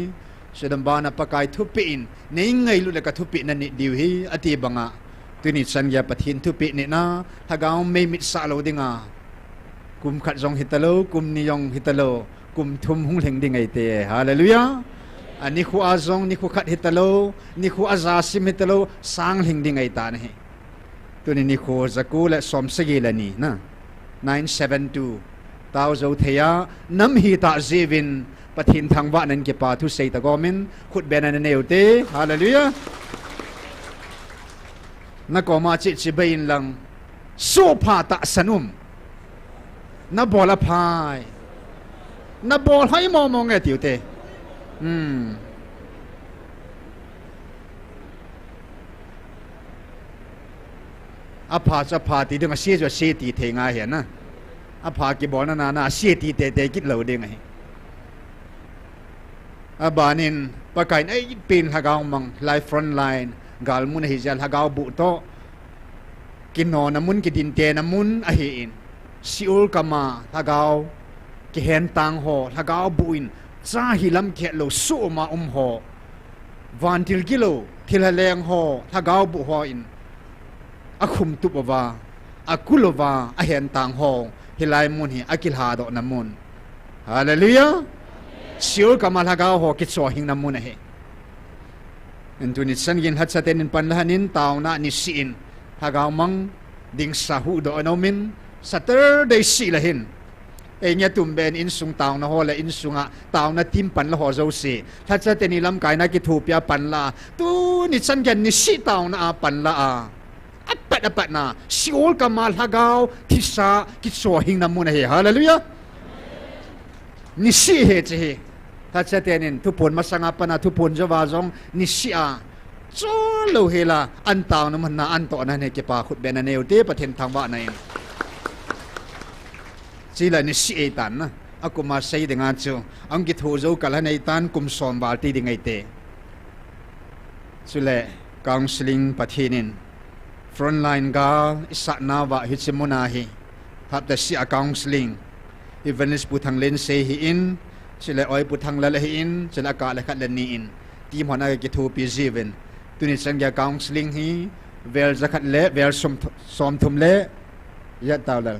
sedam ba na pakai thu pi in nei ngai lu le ka thu pi na ni diu hi ati banga tuni san ya pathin thu pi ni na hagaw mei mit sa lo dinga kum khat jong hitalo kum ni yong hitalo kum thum hung leng ding ai te hallelujah ani khu azong ni khu khat hitalo ni khu aza sim hitalo sang leng ding ai ta ne tuni ni khu zakula som segi lani na 972 tauzo theya nam hi ta zevin pathin thangwa nan ke pa thu sei ta gomin khut benan ne ute hallelujah na ko ma chi bain lang so pha ta sanum na bola phai na bol hai mo nge tiu te apha cha pha ti ding a se jo se ti the nga hian na apha ki bol na se ti te kit lo ding ai abanin pakai ai pin hagaw mang life front line gal mun hi jal hagaw bu to kino na mun ki din te na mun a hi in siul kama hagaw ki hen tang ho hagaw buin cha hilam khe lo su ma ho van til kilo thil leng ho hagaw bu ho in akhum tu bawa akulova a hen tang ho hilai mun hi akil ha do na mun hallelujah siul kama hagaw ho ki cho hing na mun he entuni sangin hat satenin panlahanin tauna ni siin hagaw mang ding sahu do anomin Saturday si lahin enya tumben in sung taw na hola in sunga taw na tim pan la ho zo si thatsa tenilam kai na ki thupya pan la tu ni chan gan ni si taw na pan la apat na siol kamal hagaw thisa ki so hing na mun he hallelujah ni si he che thatsa tenin tu pon masanga pana tu pon jawa jong ni si a cho lo hela an taw na man na an to na ne ke pa khut ben na ne te pathen thangwa na sila ni si etan na ako ma say de nga chu ang git hozo kalhan etan kum som balti ding ite sule counseling pathinin frontline ga isa na wa hitsimuna hi hap da si counseling evangelist puthang len se hi in sila oi puthang la hi in sila ka la khat ni in team hona ki thu pi jiven tuni changya counseling hi vel zakhat le vel som thum le ya tawla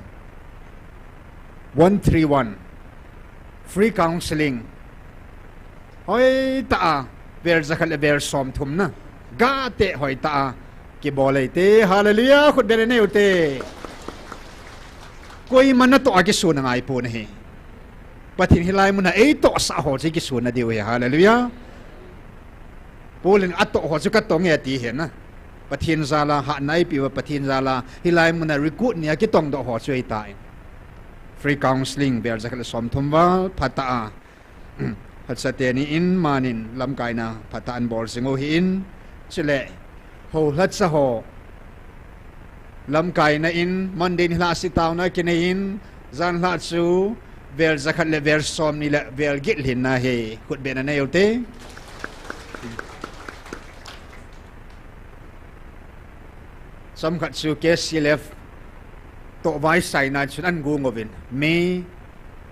131 free counseling hoi ta vel zakhat le vel som thum na ga te hoi ta ki bolai te hallelujah khut bele ne utte koi man to agi su na ngai pu na hi pathin hilai mun na ei to sa ho chi ki su na diu he hallelujah polin atto ho chu ka to nge ti he na pathin zala ha nai pi wa pathin zala hilai mun na recruit ni ki tong do ho chui tai free counseling ber zakal som thum wa phata hat sa te ni in manin lam kai na phata an bol singo hi in chile ho lat sa ho lam kai na in monday ni la si taw na kinain zan la chu vel zakhat le ver som ni la vel git lin na he khut be na ne yote sam khat chu ke silef to vai sai na chun an gu ngovin May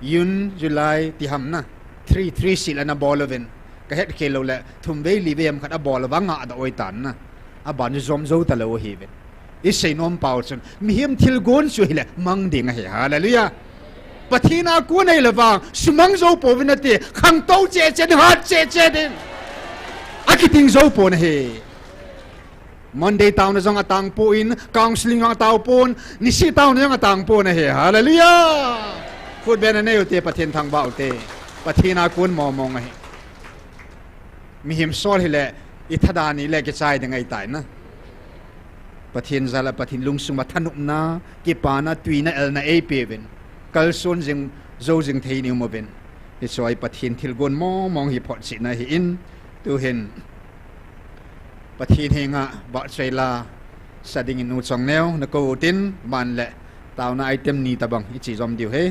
June July ti ham na 3 sil ana bolovin ka het ke lo le thum ve li vem khat a bol wanga da oi tan na a ban zom zo ta lo hi ven isei nom pau chun mi him thil gon chu hi le mang ding he hallelujah pathina ku nei lawang sumang zo po vinate khang to che chen hat che din akiting zo po na he Monday taon na zong atang po in counseling ang tao pon nisi taon na yung atang po na he hallelujah food ben na yote pathin thang ba ute pathina kun mo mong he mi him sol hile ithadani le ke chai ding ai tai na pathin zala pathin lungsung mathanuk na ki pa na tui na el na ap ben kal son jing zo jing thei ni mo ben hi choi pathin thil gon mo mong hi phot si na hi in tu hen pathin henga ba chaila sading inu chong neo na ko tin man le taw na item ni tabang ichi zom diu he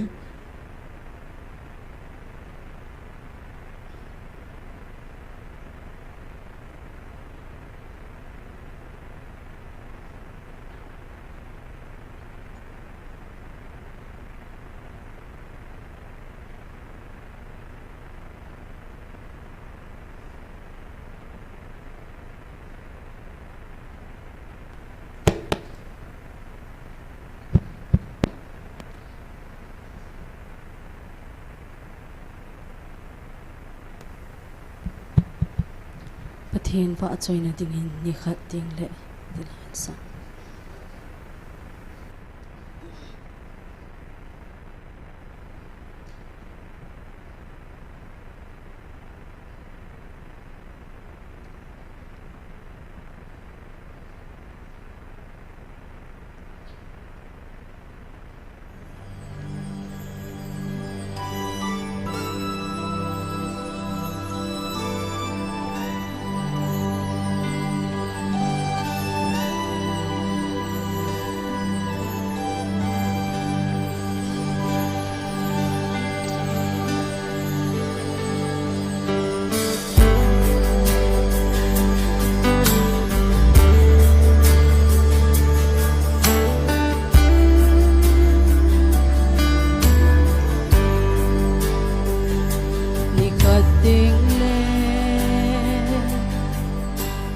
Pathin pa choy na tingin ni khat ting le dilan sa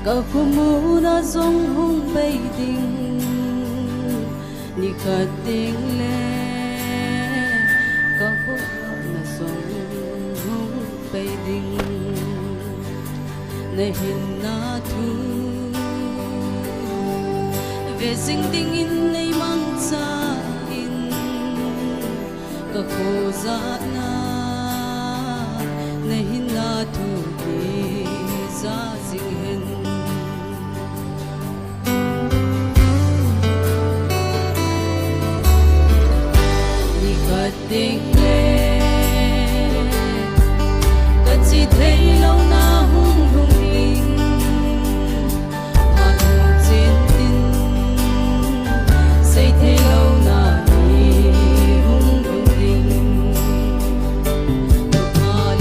KHOMUNNOM zong hong bay ding ni khat ding le KHOMUNNOM zong hong bay ding na hinna thu ve sing ding in nei mang cha in ka kho za na na hinna thu ki za sing hen tình lệ cất chỉ thấy lâu na hung hung linh mà hùng chiến tin xây thấy lâu na đi hung hung linh được mà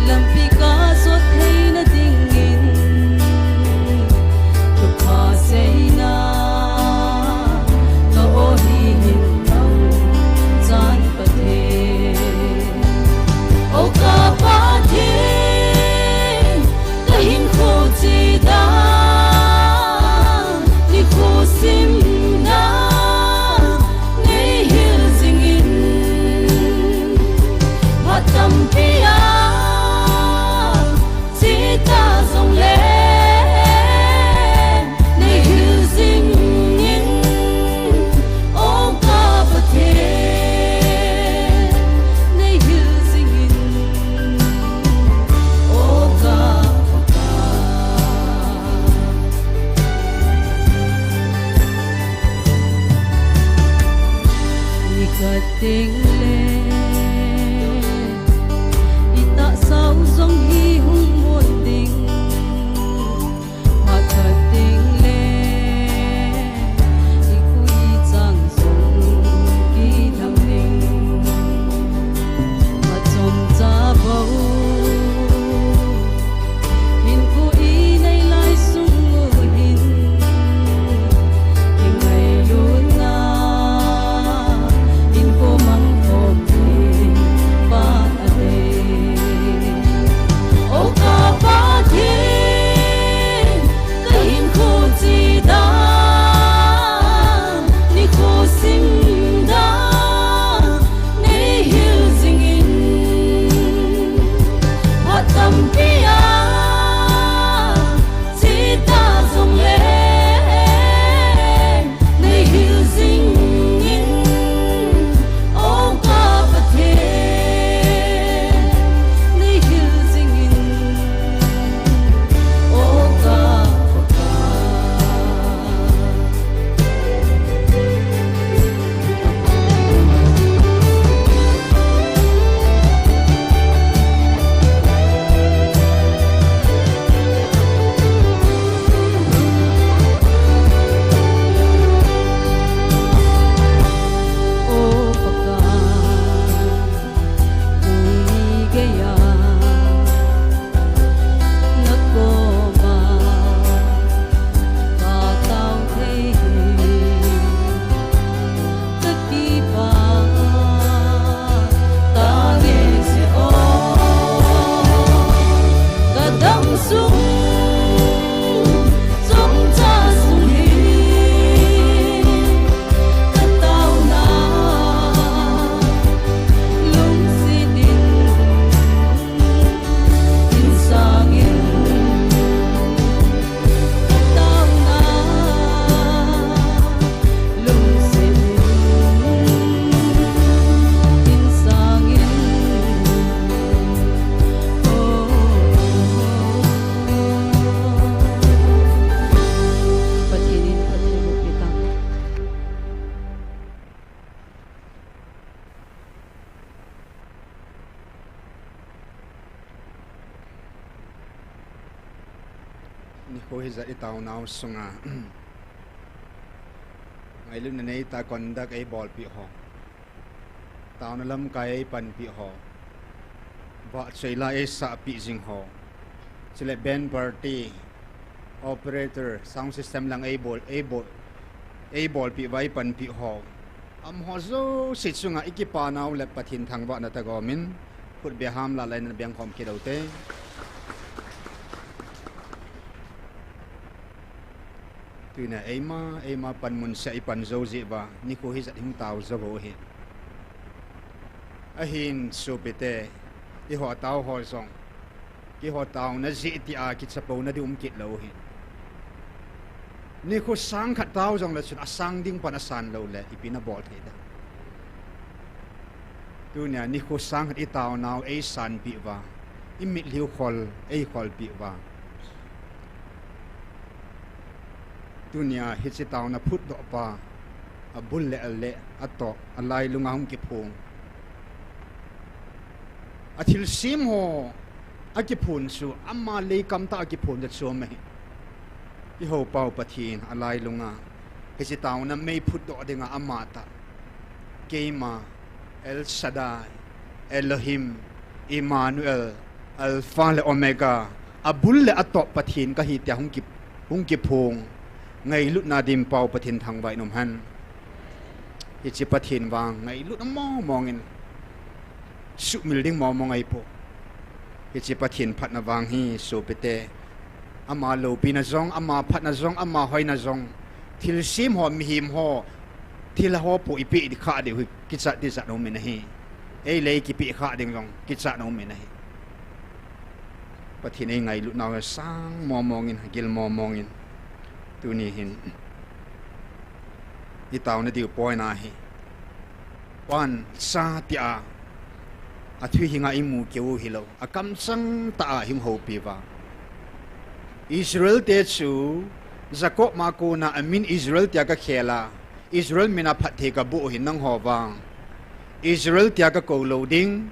lâm phi cá suốt thấy na tình in thật tình lệ ita sao dòng hi hung muôn tình mà thật tình lệ i quy chẳng dùng kỳ thằng mình mà trong cha bầu hin quy này lại sung mơ hin hình ngày luôn na hin cô mang thơm thì ba ade ô ca ba thiên cái hin cô chỉ đã ni cô sim đã nei hiu ding in hát tâm pia chỉ ta dòng lệ nei hiu ding in ô ca ba thiên nei hiu ding in ô ca ba ca ô ba ca ui ge ya na ko ma ba tao thấy tất kỳ ba ta nghe sẽ ô ta đâm xuống giống cha xuống hi ta tao na lung si din in sang in ta tao na lung si din in sang in patinin patulog kitang NIKHO hi zat i Taona sunga ngai lu na nei ta kondak ai bol pi ho Taona lam kai ai pan pi ho ba cheila ai sa pi jing ho chile band party operator sound system lang ai bol pi vai pan pi ho am ho zo sit sunga ikipa naw le pathin thangwa na ta gomin put be ham la lain biang khom ki daute tu na ema pan mun sai pan zo ji ba NIKHO hi zat him taw zo ho hi a hin su pete i ho taw ho song ki ho taw na ji ti a ki chapo na di kit lo hi NIKHO sang khat taw jong la chun a sang ding pan a san lo le i pina bol the da tu na NIKHO sang khat i taw naw ei san pi wa i mit liu khol ei khol pi wa dunia hitsi Taona phut do pa a bul le alle ato alai lunga hum ki phung a thil sim ho a ki phun su amma le kam ta ki phun da so me i ho pau pathin alai lunga hitsi Taona Mei phut do dinga amma ta keima el shaddai elohim Emmanuel alpha le omega a bul le ato pathin ka hi tia hung ki phung ngay lúc na dim pau pathin thang vai nom han hi chi pathin wang ngay lúc mo mongin su milding mo ngai po hi chi pathin phat na wang hi so pete ama lo pina zong ama phat na zong ama hoi na zong thil sim ho mi him ho thil ho po ipi di kha de hu ki cha ti cha no me na hi ei le ki pi kha ding zong ki cha no me na hi pathin ei ngay lúc nào sang mo mongin gil mo mongin tu ni hin i Taona diu poi na hi wan sa tia a thui hinga imu keu hilo a kam sang ta him ho pi wa Israel te chu Jacob ma ko na amin Israel tia ka khela Israel mina phat the ka bu hin nang ho wang Israel tia ka ko loading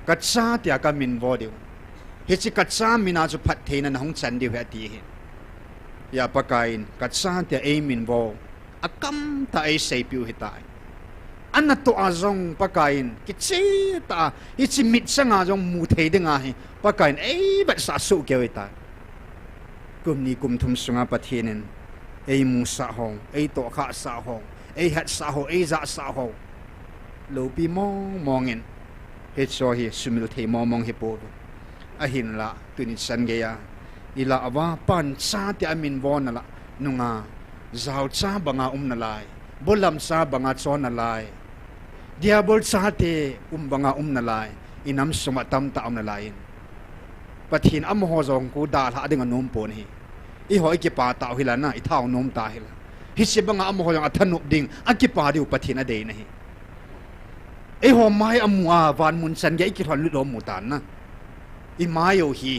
katsa tia ka min vo diu hi chi katsa mina chu phat theina na hong chan diu ha ti hi ya pakain katsa tia e min vo akam ta e sei piu hi tai anna to azong pakain ki chi ta hi chi mit sanga jong mu thei de nga hi pakain e ba sa su ke wi ta kum ni kum thum sunga pathinen e mu sa hong e to kha sa hong e hat sa ho e za sa ho lo pi mongin he cho hi sumil thei mong he po a hin la tuni san ge ya ila awa pan cha ti amin von la nunga zau cha banga na lai bolam sa banga chon na lai diabol cha te banga na lai inam suma tam ta na lai pathin am ho zong ku da la ding anom pon hi i hoi ki pa ta hi la na i thau nom ta hi la hi se banga am ho yang athanup ding akipa diu pathina de na hi e ho mai amua van mun san ge ki thon lu lo mu tan na i mai yo hi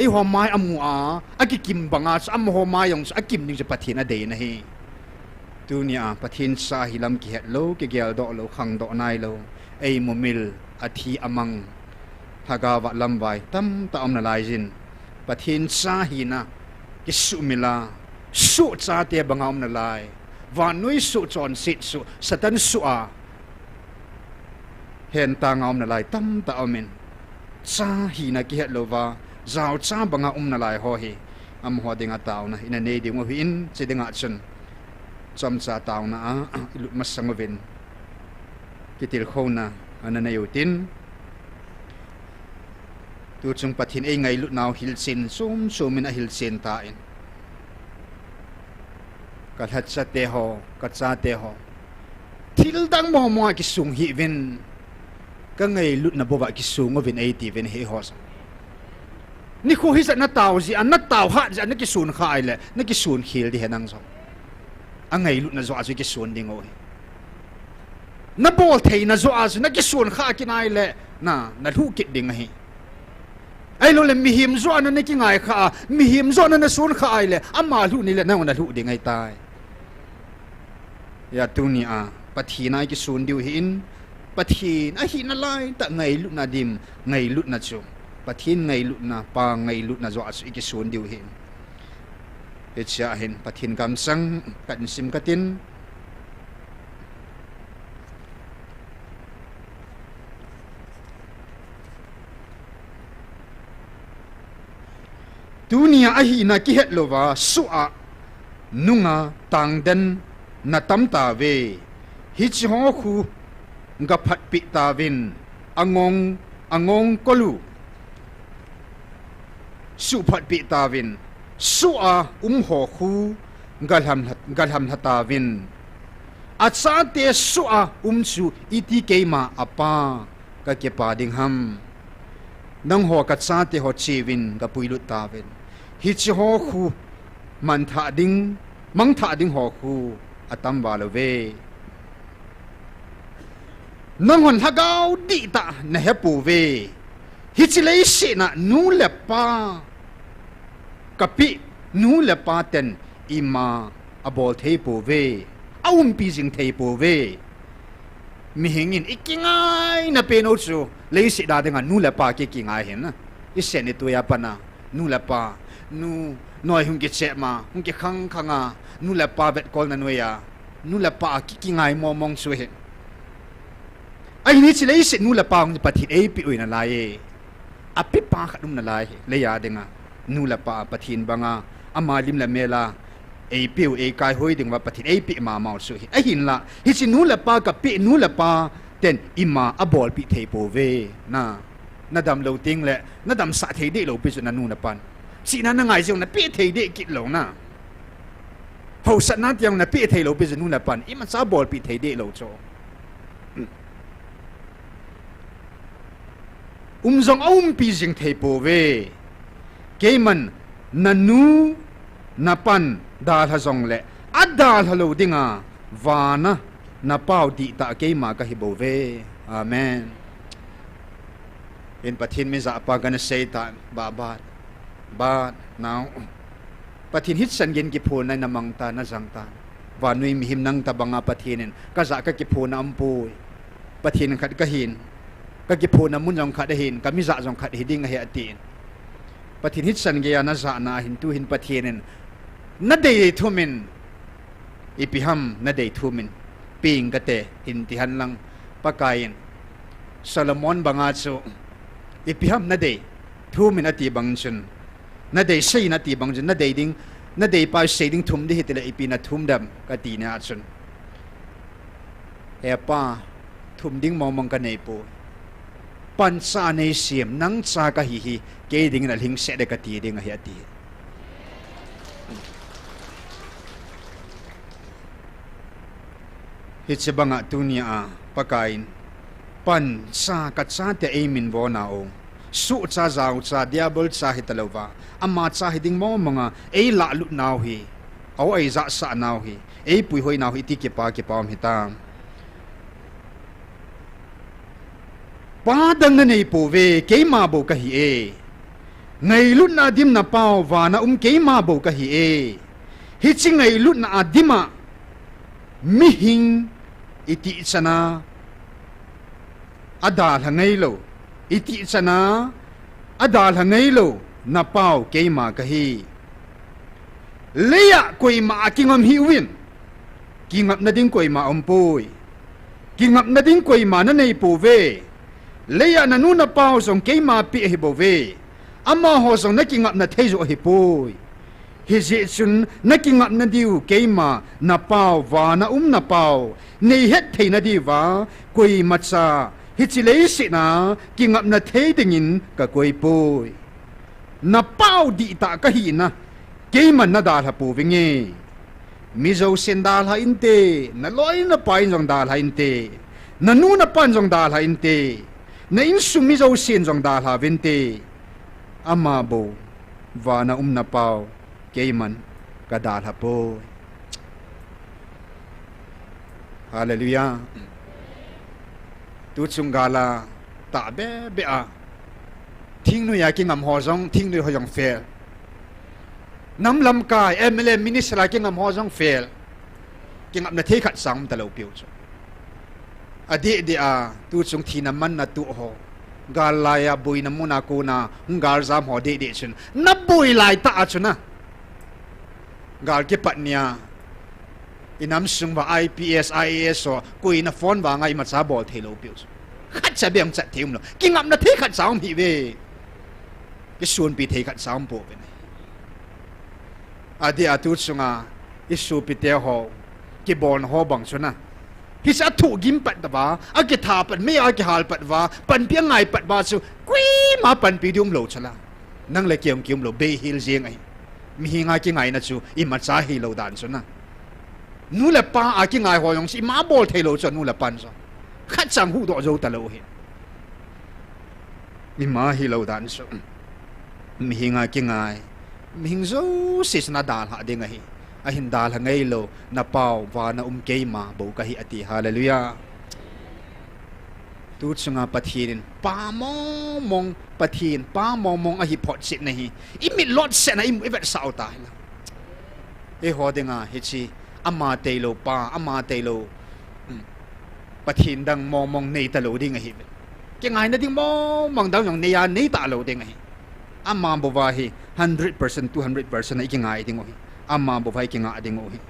e ho mai amua akikim banga am ho mai yong akim ning se pathina de na hi tunia pathin sa hilam ki het lo ke gel do lo khang do nai lo e momil athi amang thaga wa lam vai tam ta om na lai jin pathin sa hi na ki su mila su cha te banga om na lai van nui su chon sit su satan su a hen ta ngom na lai tam ta omen cha hi na ki het lo wa zau cha banga na lai ho hi am ho dinga taw na ina ne ding mo hin che dinga chun chom cha taw na a lut masang ven kitil khona anana yutin tu chung pathin e ngai lut naw hil sin sum sumin a hil sin ta in ka that cha te ho ka cha te ho thil dang mo mo ki sung hi ven ka ngai lut na bowa ki sung o ven 80 ven he hos ni kho hi na taw ji an na taw ha ja na ki sun kha ai le na ki sun khil di henang so angai lut na zo a ki sun ding o na bol thei na zo a na ki sun kha ki nai le na thu ki ding hi ai lo le mi him zo na ne ki ngai kha mi him zo na sun kha ai le amma lu ni le na na lu ding ai tai ya tunia pathina ki sun diu hin pathin a hi na lai ta ngai lu na dim ngai lu na chu pathin ngai lu na pa ngai lu na zo a ki sun diu hin e cha hin pathin kam sang kan sim katin tunia a hi na ki het lova su a nunga tang den na tam ta ve hi chi ho khu nga phat pi ta vin angong kolu su phat pi ta vin su a ho khu galham ta vin a cha te su a su iti ke ma apa ka ke pa ding ham nang ho ka cha te ho chi vin ga puilu ta vin hi chi ho khu mang tha ding ho khu atam ba lo ve nang hon hagau di ta na he pu ve hi chi lei si na nu le pa kapi nu le pa ten ima abol thei pu ve aum pi jing thei pu ve mi hingin ikingai na pe no chu lei si da de nga nu le pa ke kingai hen na i se ni tu ya pa na nu le pa nu noi hung ke che ma hung ke khanga nu le pa bet kol na no ya nu le pa ki ngai mo mong su he ai ni chi lei se nu le pa ng pathi ei pi uina lai a pi pa khanum na lai le ya de nga nu le pa pathin banga ama lim la mela ei piu ei kai hoi ding wa pathin ei pi ma mau su hi a hin la hi chi nu le pa ka pi nu le pa ten ima a bol pi thei po ve na dam lo ting le na dam sa thei de lo pi chu na nu na pan si na ngai jong na pi thei de ki lo na ho sat na tiang na pi thei lo pi chu nu na pan ima sa bol pi thei de lo cho zong pi jing thei po ve ke man nanu na pan da ha zong le adal halo dinga wana na pau di ta ke ma ka hi bo ve amen in pathin me za pa gonna say ta ba now pathin hit san gen ki phone na namang ta na jang ta và nuôi mi him nang tabanga pathinin ka za ka ki phuna ampui pathin khat ka hin ka ki phuna mun jong khat hin ka mi za jong khat hiding he atin pathin hit san ge na za na hin tu hin pathinin na dei thumin ipiham na dei thumin ping ka te hin ti han lang pakain Solomon banga chu ipiham na dei thumin ati bangchun na dei sei na ti bangchun na dei ding na dei pa sei ding thum di hitela ipina thum dam ka ti na chun epa thum ding mong ka nei po pan sa nei siam nang cha ka hi hi ke ding na ling se de ka ti ding hi ati hitse banga tunia pakain pan sa ka cha te aimin bo na o su cha zau cha diabol cha hitalova ama cha hiding mo mga ei la lut naw hi au ei za sa naw hi ei pui hoi naw hi ti ke pa om hitam pa dang na nei po ve ke ma bo ka hi e ngai lut na dim na pau wa na ke ma bo ka hi e hi ching ngai lut na adima mi hing iti chana adal hangai lo iti chana adal hangai lo na pau keima ka hi leya koi ma kingam hi win kingap na ding koi ma ompoi kingap na ding koi ma na nei po ve leya na nu na pau song keima pi hi bo ve ama ho song na kingap na theizo hi poi hi je chun na kingap na diu keima na pau wa na na pau nei het thei na di wa koi ma cha hi chi lei si na kingap na thei dingin ka koi poi na pau di ta ka hi na keiman na dal ha pu vinge mi zo sen dal ha inte na loi na pai jong dal ha inte na nu na pan jong dal ha inte na in su mi zo sen jong dal ha vente ama bo wa na na pau keiman ka dal ha po hallelujah tu chung gala ta be a thing nu ya ki ngam ho jong thing nu ho jong fail nam lam kai MLA minister ki ngam ho jong fail ki ngam na the khat sang ta lo piu chu adi di a tu chung thi na man na tu ho gal la ya bui na muna ko na ngal zam ho de de chun na bui lai ta chu na gal ke patnia inam sung wa IPS IAS so kui na phone wa ngai ma cha bol thelo piu khat cha bem cha thim lo ki ngam na the khat sang hi ve cái xuân bị thấy cảnh sáng bộ bên này, Adia tu sunga cái xuân bị theo họ cái bọn họ bằng xuân à, khi sẽ thụ kim bát đó, à cái thà bát mấy à cái hal bát và bát biếng ngày bát vào xuân, quý mà bát bị đium lẩu chला, năng lại kiềm lẩu bê hil riêng ấy, mi ngay cái ngày na chú, im mà trái hil lẩu đàn xuân à, nu là pa à cái ngày họ dùng si má bol thấy lẩu xuân nu là pan xuân, khát sang hú đọ dâu ta lẩu hết, im má hil lẩu đàn xuân mi hinga ki ngai mi hing zo sis na dal ha ding hi a hin dal ha ngai lo na pau wa na ke ma bo ka hi ati hallelujah tu chunga pathin pa mong pathin pa mong a hi phot sit na hi i mi lot se na i vet sao ta la e ho dinga hi chi ama te lo pa ama te lo pathin dang mong nei ta lo ding hi ki ngai na ding mong dang yong nei ya nei ta lo ding hi amma bovahi 100% 200% ai kinga idingo hi amma bovai kinga adingo hi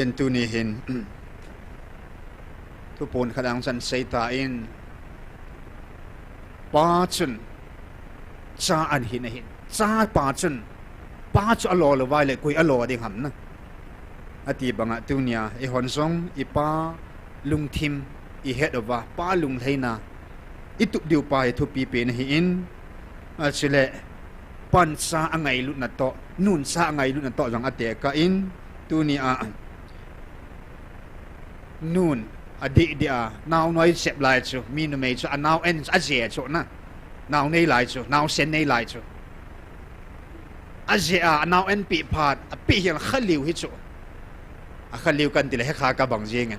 en tu ni hin tu pon khadang san seita in pa chun cha an hin hin cha pa chun alo lo vai le koi alo ding ham na ati banga tunia e hon song ipa lung thim i head of pa lung leina itu diu pa e thu pi pe na hi in achile pan sa angai lu na to nun sa angai lu na to jang ate ka in tu ni a nun adi dia now noi sep lai chu mi no me chu now en a je chu na now nei lai chu now sen nei lai chu a je a now en pi phat a pi hian khaliu hi chu a khaliu kan ti le kha ka bang jeng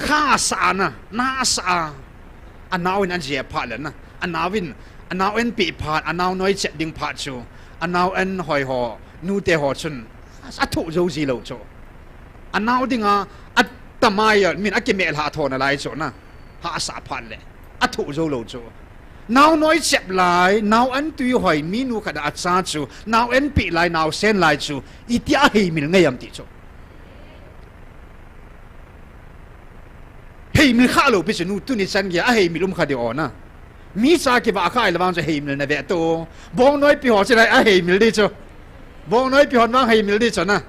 ข้าสานะน่าสาอันนาวินอันเจียพาเลยนะอันนาวิน anau en pi phat anau noi che ding phat chu anau en hoi ho nu te ho chun a thu zo ji lo chu anau dinga at tamai min akimel ha thona lai chu na ha sa phan le a thu zo lo chu now nói chẹp lại now anh tuy hỏi mi nu khada cha chu now anh bị lại now sen lại chu itia hei mil ngay am ti chu hei mil kha lo bi chu nu tu ni chan ya hei mil kha de ona mi sa ke ba khai la wang hei mil na ve to bong nói pi ho che lai a hei mil đi chu bong nói pi hon wang hei mil đi chu na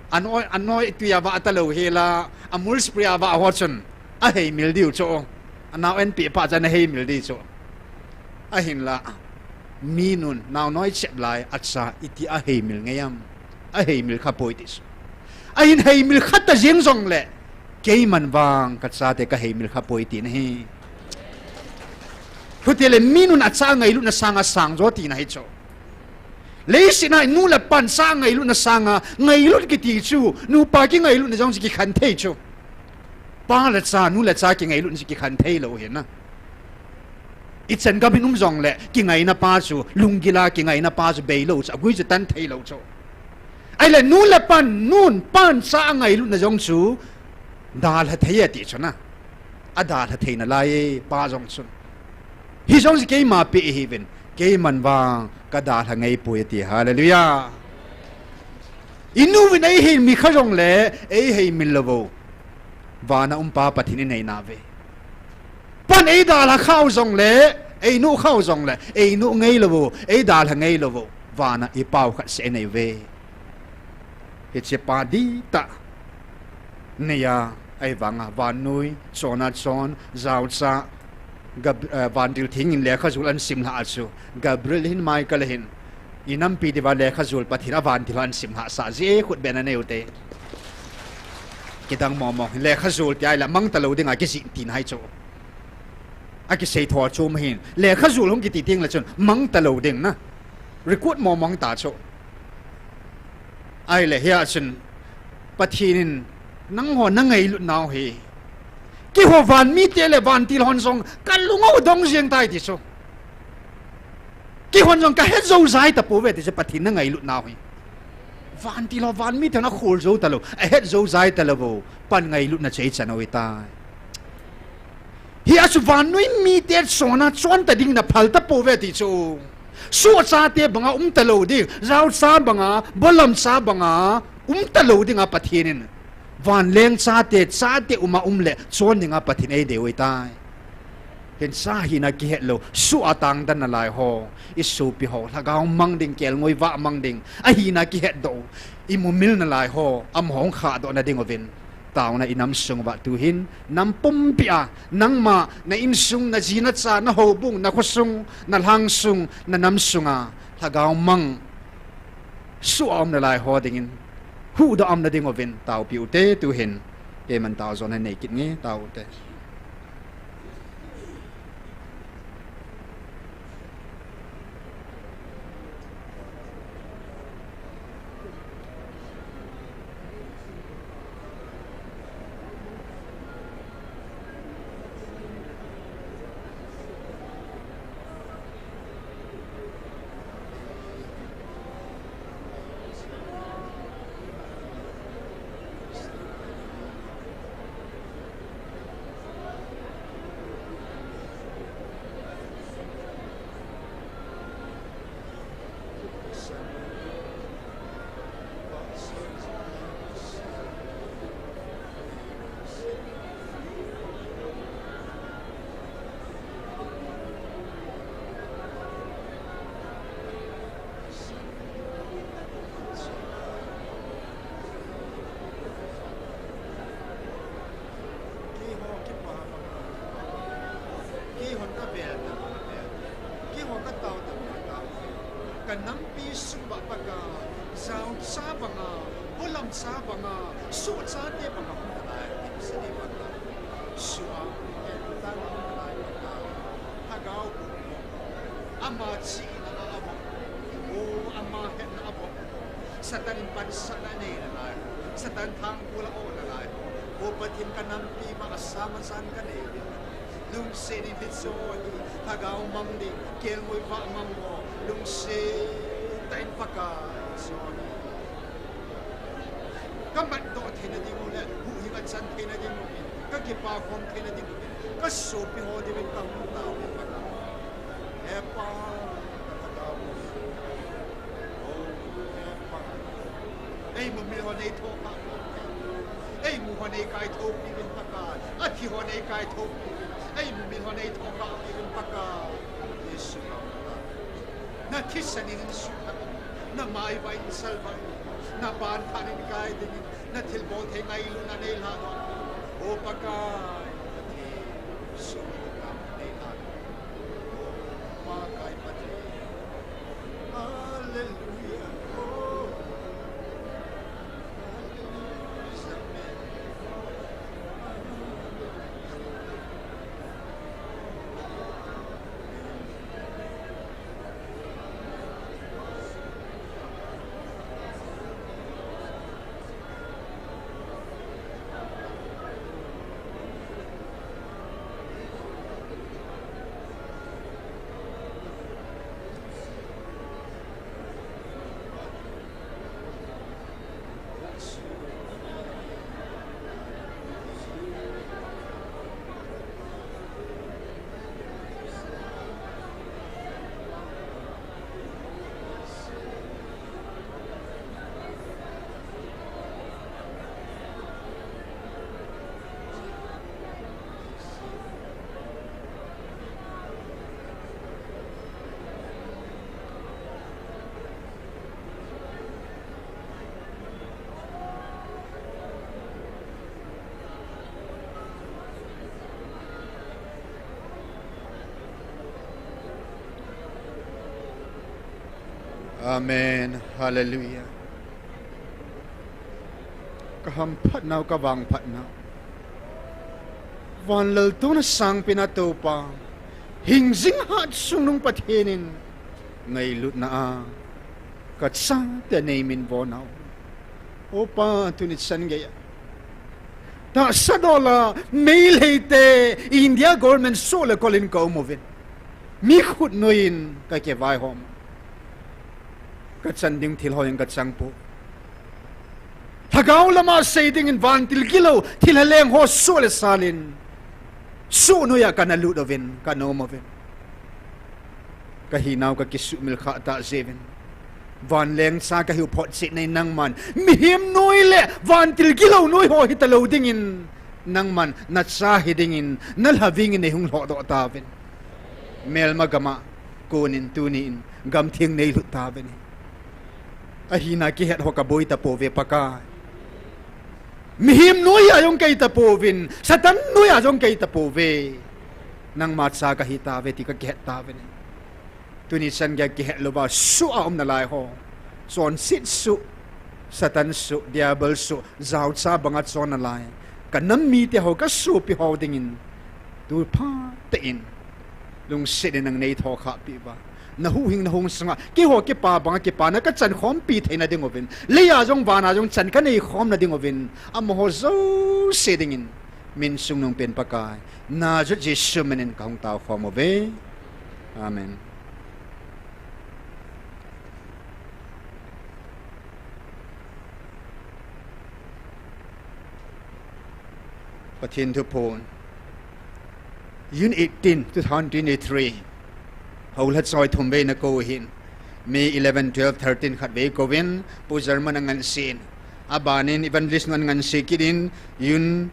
an nói tu ya ba ta lo he la amul spray ba ho chun a hei mil đi chu now anh bị pa chan hei mil đi chu a hin la mi nun now nói chep lại acha iti a hei mil ngayam a hei mil kha poi ti a hin hei mil khat ta jing zong le ke man wang ka cha te ka hei mil kha poi ti hi hutele mi nun acha ngai lu na sanga sang zo ti na hi cho le sina nu la pan sang ngai lu na sanga ngai lu ki ti chu nu pa ki ngai lu na jong ki khan thei chu pa la cha nu la cha ki ngai lu ki khan thei lo hin na ichen ka binum zong le ki ngai na pa chu lungila ki ngai na pa chu bei lo cha gui chu tan thei lo chu ai le nu la pan nun pan sa ngai lu na jong chu dal ha thei ti chu na a dal ha thei na lai pa jong chu hi jong si ke ma pe hi ven ke man wang ka dal ha ngai pui ti hallelujah inu vi nei hi mi kha jong le e hei min lo vo wana pa pathin nei na ve pan ei dal ha khau zong le ei nu khau zong le ei nu ngei lo ei dal ha ngei lo wana i pau khat se nei ve he che pa di ta ne ya ai wanga van nui chona chon zau cha gab van dil thing in le kha zul an sim la chu gabriel hin mai kal hin inam pi diwa le kha zul pathira van dil an sim ha sa je khut ben na neute kidang mo le kha zul ti ai la mang ta lo ding a ki si tin hai chu a ki sei thor chum hin le kha zul hong ki ti ting la chun mang ta lo ding na record mo mong ta chu ai le hia chun pathin nang ho na ngai lu naw he ki ho van mi te le van til hon song kan lu ngo dong jiang tai ti chu ki hon song ka het zo zai ta po ve ti se pathin na ngai lu naw he van til ho van mi te na khol zo ta lo a het zo zai ta lo pan ngai lu na chei chanoi ta hi asu van noi mi te sona chon ta ding na phal ta po ve ti chu su cha te banga ta lo ding rau sa banga bolam sa banga ta lo ding a pathinin van leng cha te uma le chon ninga pathin ei de oi tai hen sa hi na ki het lo su atang dan na lai ho i su pi ho lagaw mang ding kel ngoi wa mang ding a hi na ki het do i mu mil na lai ho am hong kha do na ding ovin tauna inam sung wa tu hin nam pum pia nang ma na in sung na ji na cha na ho bung na khosung na lang sung na nam sunga lagaw mang su am na lai ho ding in hu da am na ding ovin tau piu te tu hin ke man tau zon nei kit nge tau te Nampi suba paga zau sa banga bolam sa banga su sa te banga lai sini banga suwa ta lai banga hagau ama chi na abo o ama het na abo satan pan sanane na lai satan thang pula o na lai o patin ka nampi ma asama san ka ne lung se ni hit so thagao mam di kel moi va mam mo lung se tain paka so kamat do thena di mo le hu hi kan san thena di mo ka ki pa khom thena di mo ka so pi ho di ben ka hu ta ho paka e pa thagao ei mo mi ho nei tho pa ei mu ho nei kai tho pi ben paka a thi ho nei kai tho ei mu mi ho nei tho pa pi ben paka yesu na thisanin su na mai vai salva na ban thanin kai din na thil bol the ngai lu na nei la o paka su ka nei la ma kai pa hallelujah Amen. Hallelujah. Kaham phat nau kawang phat nau. Van lal tu na sang pinato pa. Hing zing hat sunung pathenin. Ngay lut na a. Kat sa te naimin vo nau. Opa tunit san gaya. Ta sa dola mail heite India government sola kolin ko movin. Mi khut noin ka ke vai hom. Kat sanding til hoyang kat sang po. Thagaw lama saying in van til kilo til haleng ho sola salin. So no ya kanalu dovin kanomovin. Kahinaw ka kisu milkha ta seven. Van leng sa ka hiu pot sit nay nang man. Mihim noy le van til kilo noy ho hitalo dingin nang man nat sa hidingin nalhavingin ne hung ho do tavin. Mel magama kunin tunin gam thieng nei lut tavin. Ahina ki het ho ka boy ta po ve paka. Mihim noy ayong kay ta po vin. Satan noy ayong kay ta po ve. Nang matsa ka hita ve ti ka get tavin. Tunisan gya ki het loba su aom na lai ho. Son sit su Satan su diabol su zaut sa bangat son na lai. Kanam mi te ho ka su pi ho dingin. Tu pa te in. Lung sit nang nei tho kha pi ba. Nahuhing nahung sanga ki ho ki pa bang ki pa na ka chan khom pi theina ding ovin leya jong wana jong chan ka nei khom na ding ovin am ho zo se dingin min sung nong pen pakai na ju jesu menen kaung tao khom ove amen. Pathin tu pon Yun 18 2023 Hầu hết soi thùng bê na cô hin May 11, 12, 13 khát bê cô vin Pô German ngan sin Abanin evangelist ngan sikidin Yun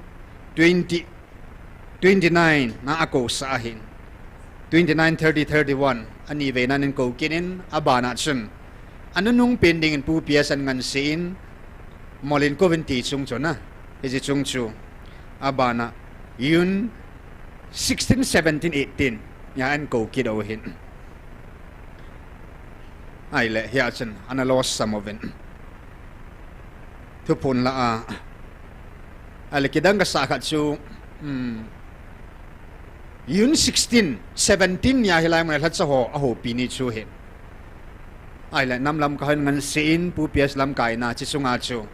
20, 29 na ako sa ahin 29, 30, 31 Ani ve nanin ko kinin Abana sun Ano nung pendingin po piyasan ngan sin Molin ko vinti chung chun na Isi chung chu Abana Yun 16, 17, 18 Yan ko kidaw hin Ay le hiya chen analos samovin tupon la a ale kidang ka sakat su yun 16 17 ya hilay mo lat sa ho aho pini chu hin ay le namlam ka ngan sin pu pias lam kai na chi sunga chu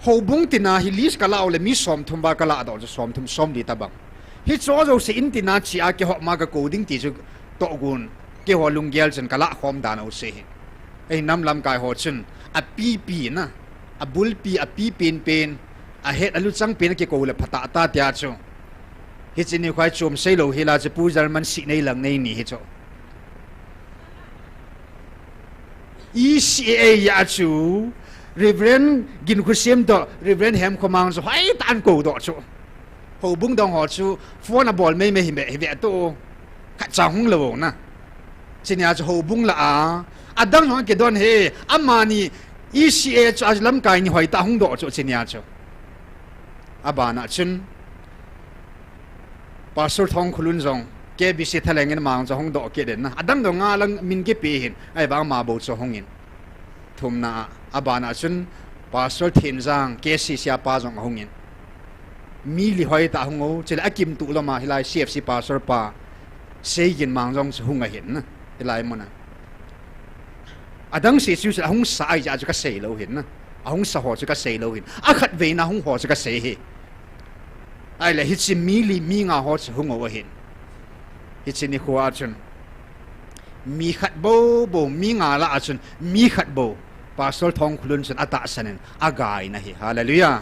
hầu bung tina hi lis kala ole mi som thum ba kala do som thum som di tabang hi cho zo se in tina chi a ke ho ma ka coding ti chu to gun ke ho lung gel chen kala khom dan o se ei nam lam kai ho chun a pi pi na a bul pi a pi pin pen a het alu chang pen ke ko le phata ta tia chu hi chin ni khwai chum sei lo hi la che pu german si nei lang nei ni hi cho ECA ya chu Reverend gin khusim do Reverend hem khomang so hai tan ko do chu ho bung dong ho chu phone a bol me me hi me hi to ka cha hung lo na chin ya chu ho bung la a adang ho ke don he amani ECA chu ajlam kai ni hoi ta hung do chu chin ya chu abana chun pastor thong khulun jong ke bi se thaleng en mang cho hong do ke den na adang do nga lang min ke pe hin ai ba ma bo cho hong in thumna abana chun pastor thin jang ke si sia pa jong hong in mi li hoi ta hong o chela akim tu lo ma hilai CFC pastor pa sei gin mang jong chu hung a hin na hilai mo na adang se chu hong sa ai ja chu ka sei lo hin na hong sa ho chu ka sei lo hin a khat ve na hong ho chu ka sei he ai la hit si mi li mi nga ho chu hong o hin hit si ni khwa chun mi khat bo bo mi nga la chun mi khat bo pastor thong khulun chun ata sanen agai na hi hallelujah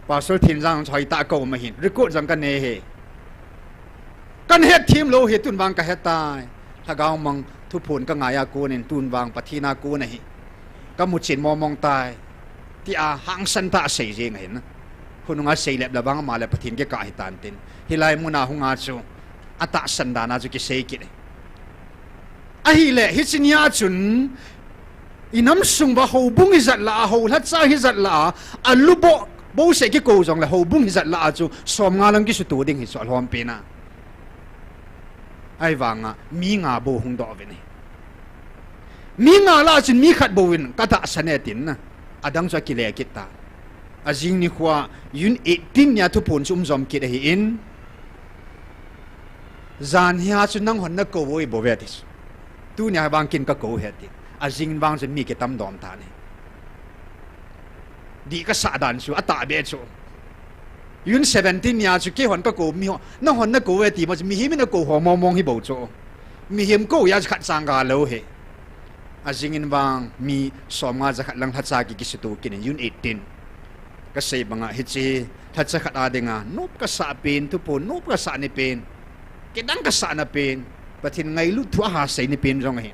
pastor thin jang choi ta ko ma hin record jang kan ne he kan het team lo he tun wang ka het tai thagaw mang thu phun ka nga ya ko nen tun wang pathina ko na hi ka mu chin mo mong tai ti a hang san ta sei je ngai na hununga sei lep la bang ma le pathin ke ka hi tan tin hilai muna hunga chu ata san da na chu ki sei ki a hi le hi chin ya chun inam sung ba ho bung hi zat la ho la cha hi zat la alu bo se ki ko jong la ho bung hi zat la chu som nga lang ki su tu ding hi so hlom pe na ai wanga mi nga bo hung do ve ni mi nga la chin mi khat bo win ka ta sane tin na adang cha ki le ki ta azing ni khwa yun 18 ya thu pon chum zom ki hi in zan hia chu nang hon na ko woi bo ve tis tu nya bang kin ka ko he ti azing bang chen mi ke tam dom ta ni di ka sa dan chu ata be chu yun 17 ya chu ke hon ka ko mi ho na hon na ko we ti ma mi hi mi na ko ho mong hi bo chu mi him ko ya khat sang ga lo he azing in bang mi som nga za khat lang tha cha ki su tu kin yun 18 ka sei banga hi chi tha cha khat a denga nop ka sa pen tu pon nop ka sa ni pen ke dang ka sa na pen pathin ngai lu thu ha sei ni pen jong he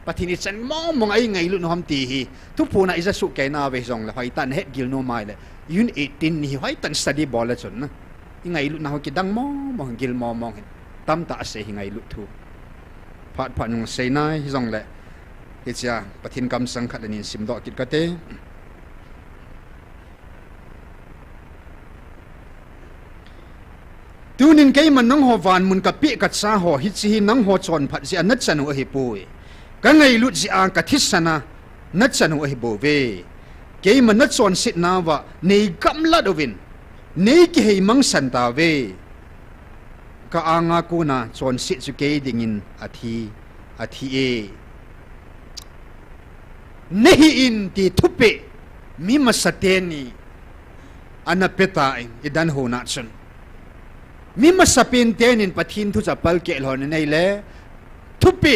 pathin i chan mong ai ngai lu no ham ti hi tu pona iza su ke na ve jong la hai tan het gil no mai le yun 18 ni hai tan study bol la chon na ngai lu na ho ki dang mong gil mong he tam ta se hi ngai lu thu phat phat nung sei nai hi jong le hi cha pathin kam sang khat ani sim do kit ka te tunin kay man nang ho van mun ka pi ka cha ho hi chi nang ho chon phat si anat chanu hi pui ka ngai lut ji ang ka thisana nat chanu hi bo ve kay man nat chon sit na wa nei kam la dovin nei ki hei mang san ta ve ka anga ku na chon sit chu ke dingin athi e nehi in ti thupe mi masateni anapeta idan ho na chun mi masapin tenin pathin thu chapal ke lhon nei le thupi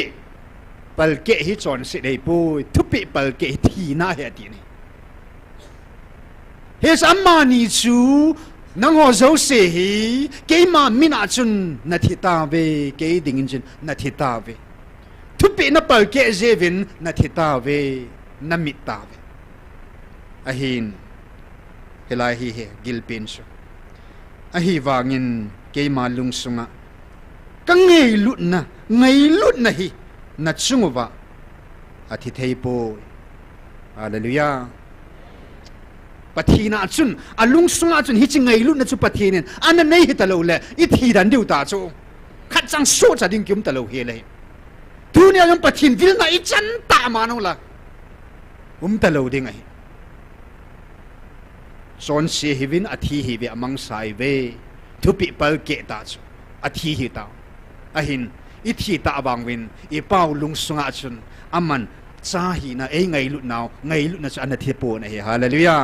pal ke hi chon si dei pu thupi pal ke thi na he ti ni he samani chu nang ho zo se hi ke ma mina chun na thi ta ve ke ding jin na thi ta ve thupi na pal ke jevin na thi ta ve na mit ta ve ahin helai hi he gilpin so ahi wangin ke ma lung sunga ka ngei lut na hi na chungwa athi thei po hallelujah pathina chun alung sunga chun hi chi ngei lut na chu pathinen an nei hi talo le I thi dan diu ta chu khat chang so cha ding kyum talo he le tu ne yang pathin vil na I chan ta ma no la talo ding ai son se hivin athi hi ve amang sai ve thu pi pal ke ta chu athi hi ta ahin I thi ta bang win I pau lung sunga chun aman cha hi na ei ngai lut naw ngai lut na cha na thi po na hi hallelujah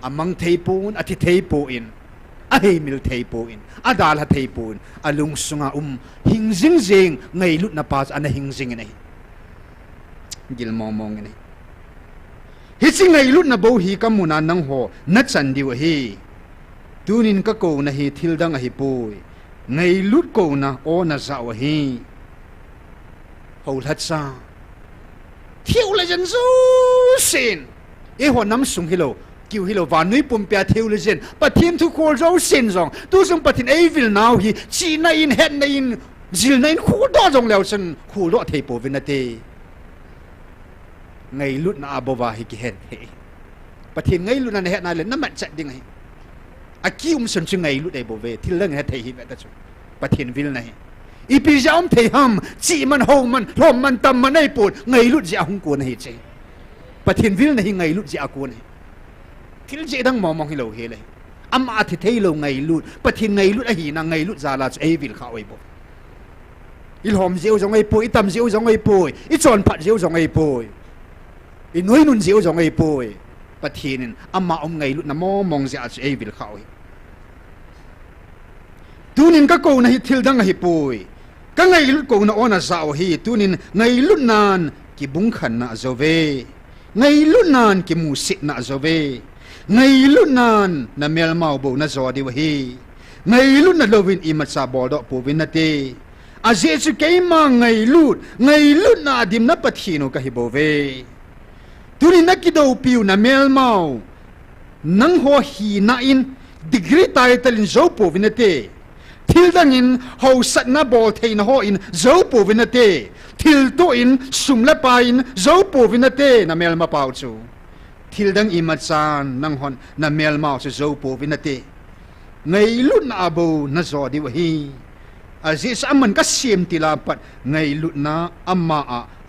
amang thei pun athi thei po in a hei mil thei po in adal ha thei pun alung sunga hing jing jing ngai lut na pa ana hing jing nei gil mong nei hi chi ngai lut na bo hi kamuna nang ho na chan diu hi tunin ka ko na hi thil dang a hi pui ngai lut ko na o na za wa hi ho lat sa thiu la jan zu sin e ho nam sung hilo kiu hilo van nui pum pya thiu le jen pathin thu khol zo sin zong tu sung pathin ei vil naw hi chi na in het na in zil na in khu do jong leo chen khu lo thei po vinate ngai lut na abova hi ki het he pathin ngai lut na het na le na mat chat ding hi a kium sun chung ngai lut ei bo ve thil lang het thei hi ta chu pathin vil na hi ipi jaum thei ham chi man ho man hlom man tam man ei put ngai lut ja hung ko na hi che pathin vil na hi ngai lut ja ko na thil je dang mong hi lo he le ama thi thei lo ngai lut pathin ngai lut a hi na ngai lut za la chu ei vil kha oi bo il hom jeu jong ei poi tam jeu jong ei poi i chon phat jeu jong ei poi i noi nun jeu jong ei poi pathin ama ngai lut na mong ja chu ei vil kha oi tunin ka ko na hi thil dang hi poi ka ngai lut ko na ona zao hi tunin ngai lut nan ki bung khan na zo ve ngai lut nan ki mu sit na zo ve ngai lut nan na mel mau bo na zo di wa hi ngai lut na lovin i ma cha bol do po vin na te a je chu ke ma ngai lut na dim na pathino ka hi bo ve tunin na ki do piu na mel mau nang ho hi na in degree title in zo po vin na te thil dang in ho sat na bol thei na ho in zo po vin na te thil to in sum la pa in zo po vin na te na mel ma pau chu thil dang i ma chan nang hon na mel mau chu zo po vin na te ngai lut na abo na zo di wa hi a ji sa man ka sim ti la pat ngai lut na amma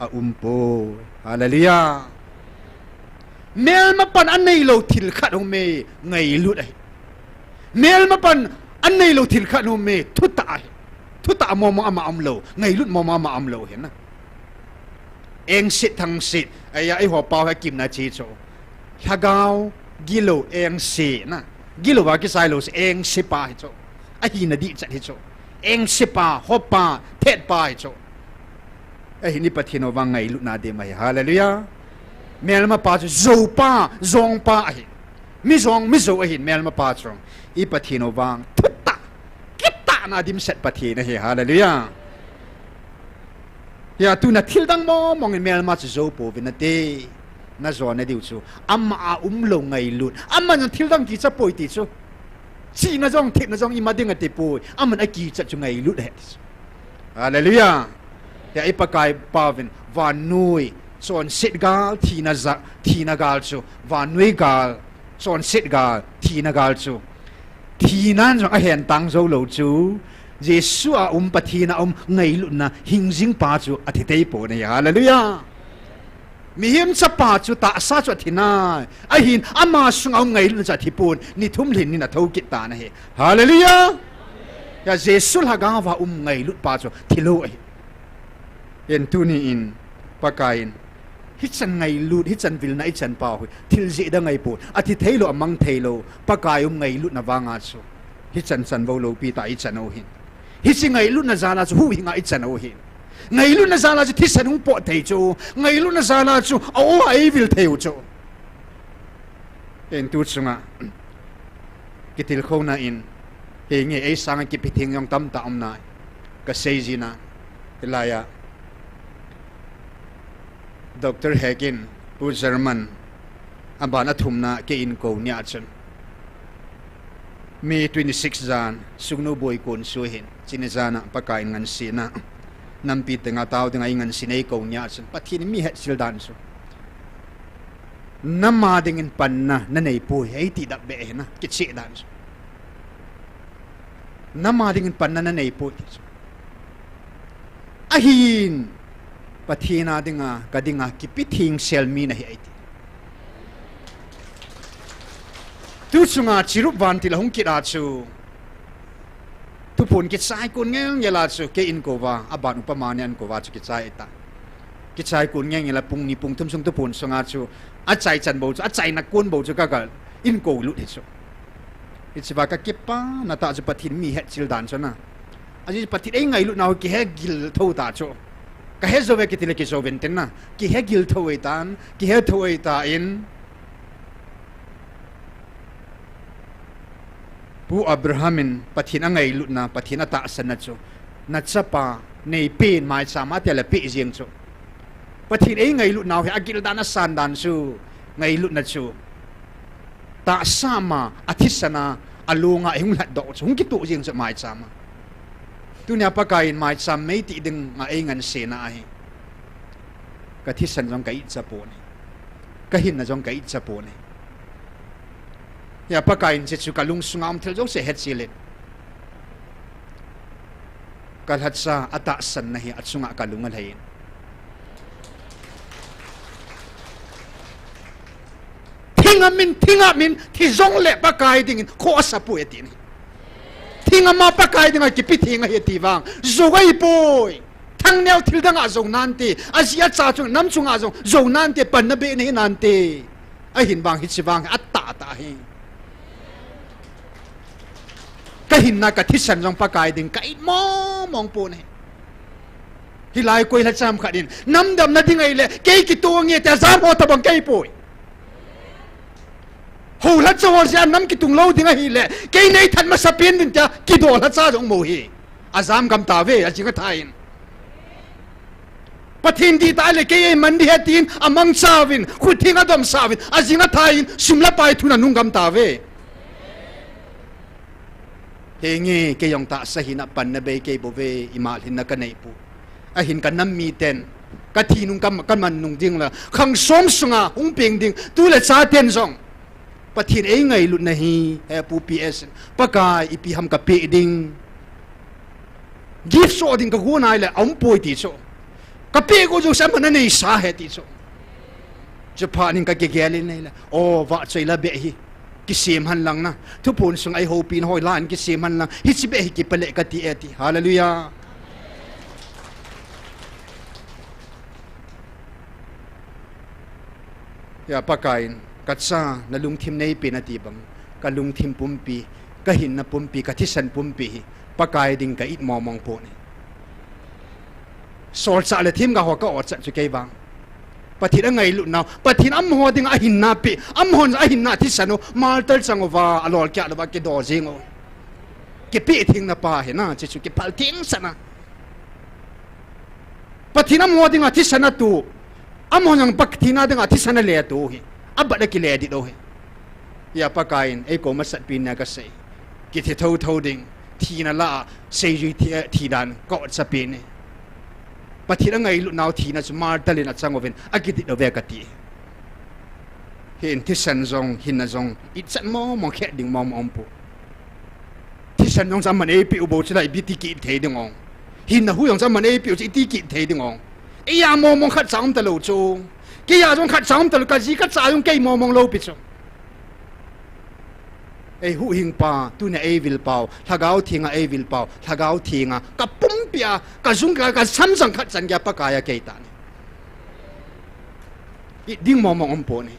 a po hallelujah mel ma pan an nei lo thil khat ho me ngai lut ai mel ma pan an nei lo thil khat ho me thu ta mo ama am lo ngai lut mo ama am lo hen na eng sit thang sit aya ai ho pau ha kim na chi cho hagao gilo eng si na gilo wa ki sai lo eng si pa hi cho a hi na di chat hi cho eng si pa ho pa thet pa hi cho a hi ni pathino wa ngai lut na de mai hallelujah mel ma pa zo pa zong pa hi mi zo a hi mel ma pa chong i pathino wang na dim set pathi na hi hallelujah ya tu na thil dang mong in mel ma chu zo po vin na te na zo na diu chu amma lo ngai lut amma na thil dang ki cha poi ti chu chi na jong thik na jong i ma ding ate poi amma na ki cha chu ngai lut he hallelujah ya ipakai pavin van nui son sit gal thi na gal chu van nui gal son sit gal thi na gal chu thi nan jong a hen tang zo lo chu jesu a pathi na ngai lut na hing jing pa chu a thi tei po ne hallelujah mi him cha pa chu ta sa chu thina a hin ama sung ngai lut cha thi pun ni thum lin ni na tho ki ta na he hallelujah ya jesu la ga wa ngai lut pa chu thilo ai en tu ni in pakain hi chan ngai lut hi chan vil na i chan pa thil je da ngai po a thi theilo amang theilo pakai ngai lut na wanga chu hi chan vo lo pi ta i chan o hin hi si ngai lut na zala chu hu hi ngai chan o hin ngai lut na zala chu thi san po thei chu ngai lut na zala chu o ai vil theu chu en tu chunga kitil khona in he nge ai sang ki pithing yong tam ta na ka seijina elaya Dr. Hagin pu German abana thumna ke in ko nya chen May 26 jan sugno boy kon suhin chinezana pakai ngan sina nampi tenga taw tenga ngan sinei ko nya chen pathin mi het sildan su namma dingin panna nanei pu hei ti dak be na ki chi dan su namma dingin panna nanei pu ahin pathina dinga kadinga kipithing selmi na hi aiti tu chunga chirup van ti lahung ki ra chu tu pun ki sai kun ngeng yala chu ke in ko wa aban upamanian ko wa chu ki chai ta กิจายกุนแง่งละปุงนี่ปุงทุ่มซุงตุปุนสงอาจูอาใจจันโบจูอาใจนักกุนโบจูก็กันอินโกลุเดจูอิจิบากะเก็บป้านาตาจูปะทินมีเฮจิลดานชนะอาจิปะทินไงลุนาวกิเฮกิลทูตาจูก็เฮโซเวกิติเลกิโซเวนเตนนะกิเฮกิลทูไอตานกิเฮทูไอตาอินผู้อับราฮัมินปะทินไงลุนะปะทินตาสนะจูนัทสปาในปีนมาสามารถจะปีเจียงจูปะทินไงลุนาวเฮอากิลดานะสันดานจูไงลุนะจูตาสามาอาทิสนาอลูงะหุงหลัดดอกหุงกิตุเจียงจะมาสามาตุเนียปะกายมาสามไม่ติดึงมาเงินเสนาเฮกะทิสันจงกะอิจะปูนกะหินนะจงกะอิจะปูนอย่าปะกายเจจุกะลุงสุงามเทลจงเสเฮดซิเลนกะหัดซาอัตสันนะเฮอัตสุงะกะลุงอะไลน์ทิ้งอามินที่จงเละปะกายดิ่งโคอสปูเอตินทิ้งอามาปะกายดิ่งกิปิทิ้งเฮติวังจงไอปุยทั้งแนวทิลดังอาจงนันตีอาเซียจ่าจงน้ำจงอาจงนันตีปันนเบนี่นันตีไอหินบางฮิชิวังอัตตาตาเฮก็หินนักที่สันจงปะกายดิ่งก็อิมองปูนเฮฮิลายกุยละจามขัดินน้ำดำนั่นดิ่งไอเล่เกยกิตัวเงี้ยแต่จามโอตะบังเกยปุยหูละจอร์จาน้ำกิตุงเล่าดิ่งไอเล่เกยในทันมาสเปียนดิ่งจ้ากิโดละจ้าจงโมฮีอาจามกำตาเวอาจิงกะไทยปะทินดีตายเลยเกยมันดีเฮตินอามังซาวินขุดทิ้งอดมซาวินอาจิงกะไทยสุมละไปทุนันนุ่งกำตาเวเฮงเกยองตาสหินะปันนเบเกยโบเวอิมาลินนักเนยปูอาหินกันน้ำมีเต็นกะทีนุ่งกันมันนุ่งดิ่งละขังสมสงาอุ้งเปียงดิ่งตัวละซาเต็นซองปะทินไงลุนนะฮีเฮปูพีเอสปะกายอีพีฮัมกะเปดิ่งกิฟต์โซดิ่งกะกูนายละอุ้มป่วยติโซกะเปกูจูสมันนี่สาเหตุโซจะพานิงกะเกเกลินนี่ละโอ้วะใจละเบฮีกิเสียมหันหลังนะทุกคนส่งไอโฮปีนหอยล้านกิเสียมหันหลังฮิตสิเบฮีกิเปเลกะติเอติฮาเลลูยาอย่าปะกายกัดซาณลุงทิมในปีนาทีบังกะลุงทิมปุ่มปีกะหินนะปุ่มปีกะทิสันปุ่มปีปะกายดิ่งกะอิดมองปูนี่สอดสะเลยทิมกะหัวกะอดสะจุเกยบังปะทินไงลุนาวปะทินอัมหัวดิ่งอะหินนาปีอัมหัวอะหินนาทิสันโอมาลเตลสังโอวาอลอลกะดบะกิดอจิงโอกิปีทิ้งนะปาเห็นนะจิจุกิพัลทิ้งสนะปะทินอัมหัวดิ่งอะทิสันตูอัมหัวยังปักทินาดิ่งอะทิสันเลตูฮีอับบัดกิเลดิโดยอย่าปะกายไอ้โกมัสปีนนักเสยกิที่เท่าดิ่งทีนั่นละเสยทีดันก็สปีนปะทีนั่งไงลุนาวทีนั่นจะมาตะลินัดสังเวนอากิติโดเวกตีเห็นที่สันจงหินนั่นจงอิจันมองแค่ดิ่งมองปูที่สันจงจำมันเอปิอุโบจะได้บิติกิเทดิ่งองหินน่ะหูยงจำมันเอปิอุจิติกิเทดิ่งองไอ้ยามองขัดสังตะลุโจกิยาจงขัดสามตลกจีกัดสายงเกยมองโลปิชไอหูหิงปาตุเนี่ยไอวิลปาวถ้าเกาทิ้งไอวิลปาวถ้าเกาทิ้งกับปุ่มเปียกับจุงกับซ้ำสังขัดสัญญาปะกายเกยตานี่ดิ่งมองอมปนี่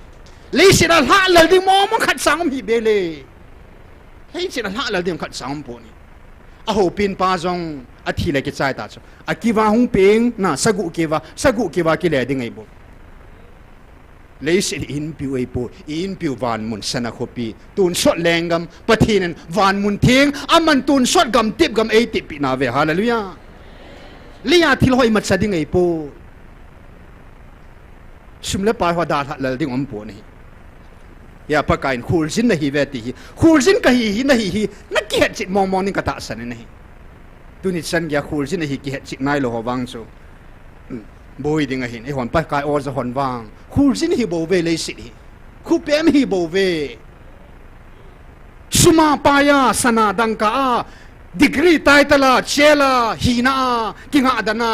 เลยสิละละเลยดิ่งมองขัดสังมีเบลเลยสิละละเลยดิ่งขัดสังปนี่อาหูปินปาจงอาทิเลกิจายตาจงอากิวาหงเปิงน่ะสกุกิวากิเลดิ่งไอบุเลยสิอินพิวไอปูอินพิววานมุนสนาคบีตูนสดแรงกำปะทีนั้นวานมุนทิ้งอามันตูนสดกำติบกำไอติปีนาเวฮาเลลูยาเลียที่ลอยมัดสะดิ่งไอปูสุมเลปายหัวดาลดิ่งอมปูนี่อย่าปะกายคูลซินนะฮีเวติฮีคูลซินกะฮีนะฮีนักเกียรติมองนี่กะตาสันนี่ตุนิสันยาคูลซินนะฮีเกียรตินายโลหวังโซบอยดิ่งหินไอหอนปะกายออจะหอนวางคูลซินฮีโบเวเลยสิคูเปมฮีโบเวสุมาปายาสนาดังกาดีกรีไตตลาเชลาฮีนากิงอาดานา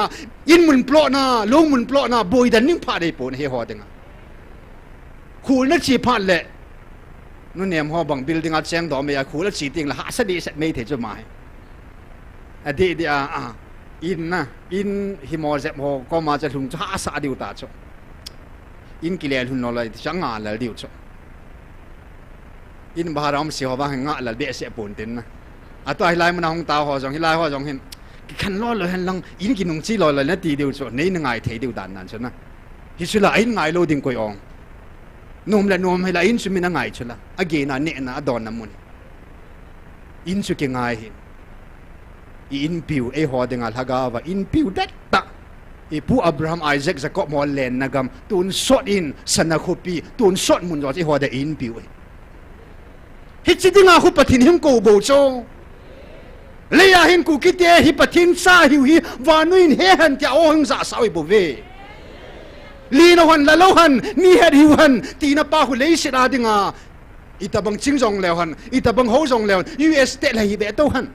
อินมุนปลอนาลงมุนปลอนาบอยดันนิ่งพาได้ปนเฮหอดิ่งคูลนัดชีพันเละนู่นเนี่ยหอบังบิลดิ่งอาเชียงดอมเมียคูลนัดชีดิ่งละหาสดีสัตไม่เทจุมาอดีต in na in himo zep ho ko ma cha lung cha sa diu ta cho in kilel hun no lai changa la diu cho in baharam si ho ba nga la be se pon tin na atai lai mana hong ta ho jong hi lai ho jong hin kan lo lo han lang in ki nung chi lo la na ti diu cho nei na ngai thei diu dan nan cho na hi chu la in ngai lo ding koi ong nom la nom hai la in chu mi na ngai chu la again na ne na don na mun in chu ke ngai hin in piu e ho denga thaga wa in piu dat ta e pu Abraham Isaac Jacob mo len nagam tun shot in sana khopi tun shot mun jo e ho de in piu hi chi dinga khu pathin him ko bo cho le ya hin ku ki te hi pathin sa hi hi wanuin he han tia o hang za sa bo ve li no han la lo han ni het hi han ti na pa hu le shi da dinga itabang ching jong le han itabang ho jong le US te la hi be to han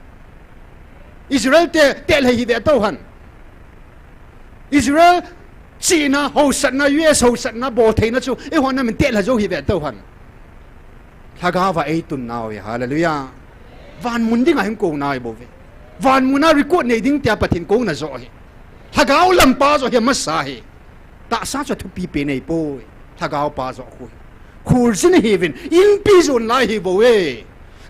Israel te la hi ve to han Israel China ho sat na US ho sat na bo the na chu e hon na min te la jo hi ve to han thaga wa e tun naw ya hallelujah van mun ding a him ko nai bo ve van mun na record nei ding tia pathin ko na zo hi thaga lam pa zo he ma sa hi ta sa cho thu pi pe nei po thaga pa zo khu khur sin heaven in pi zon lai hi bo we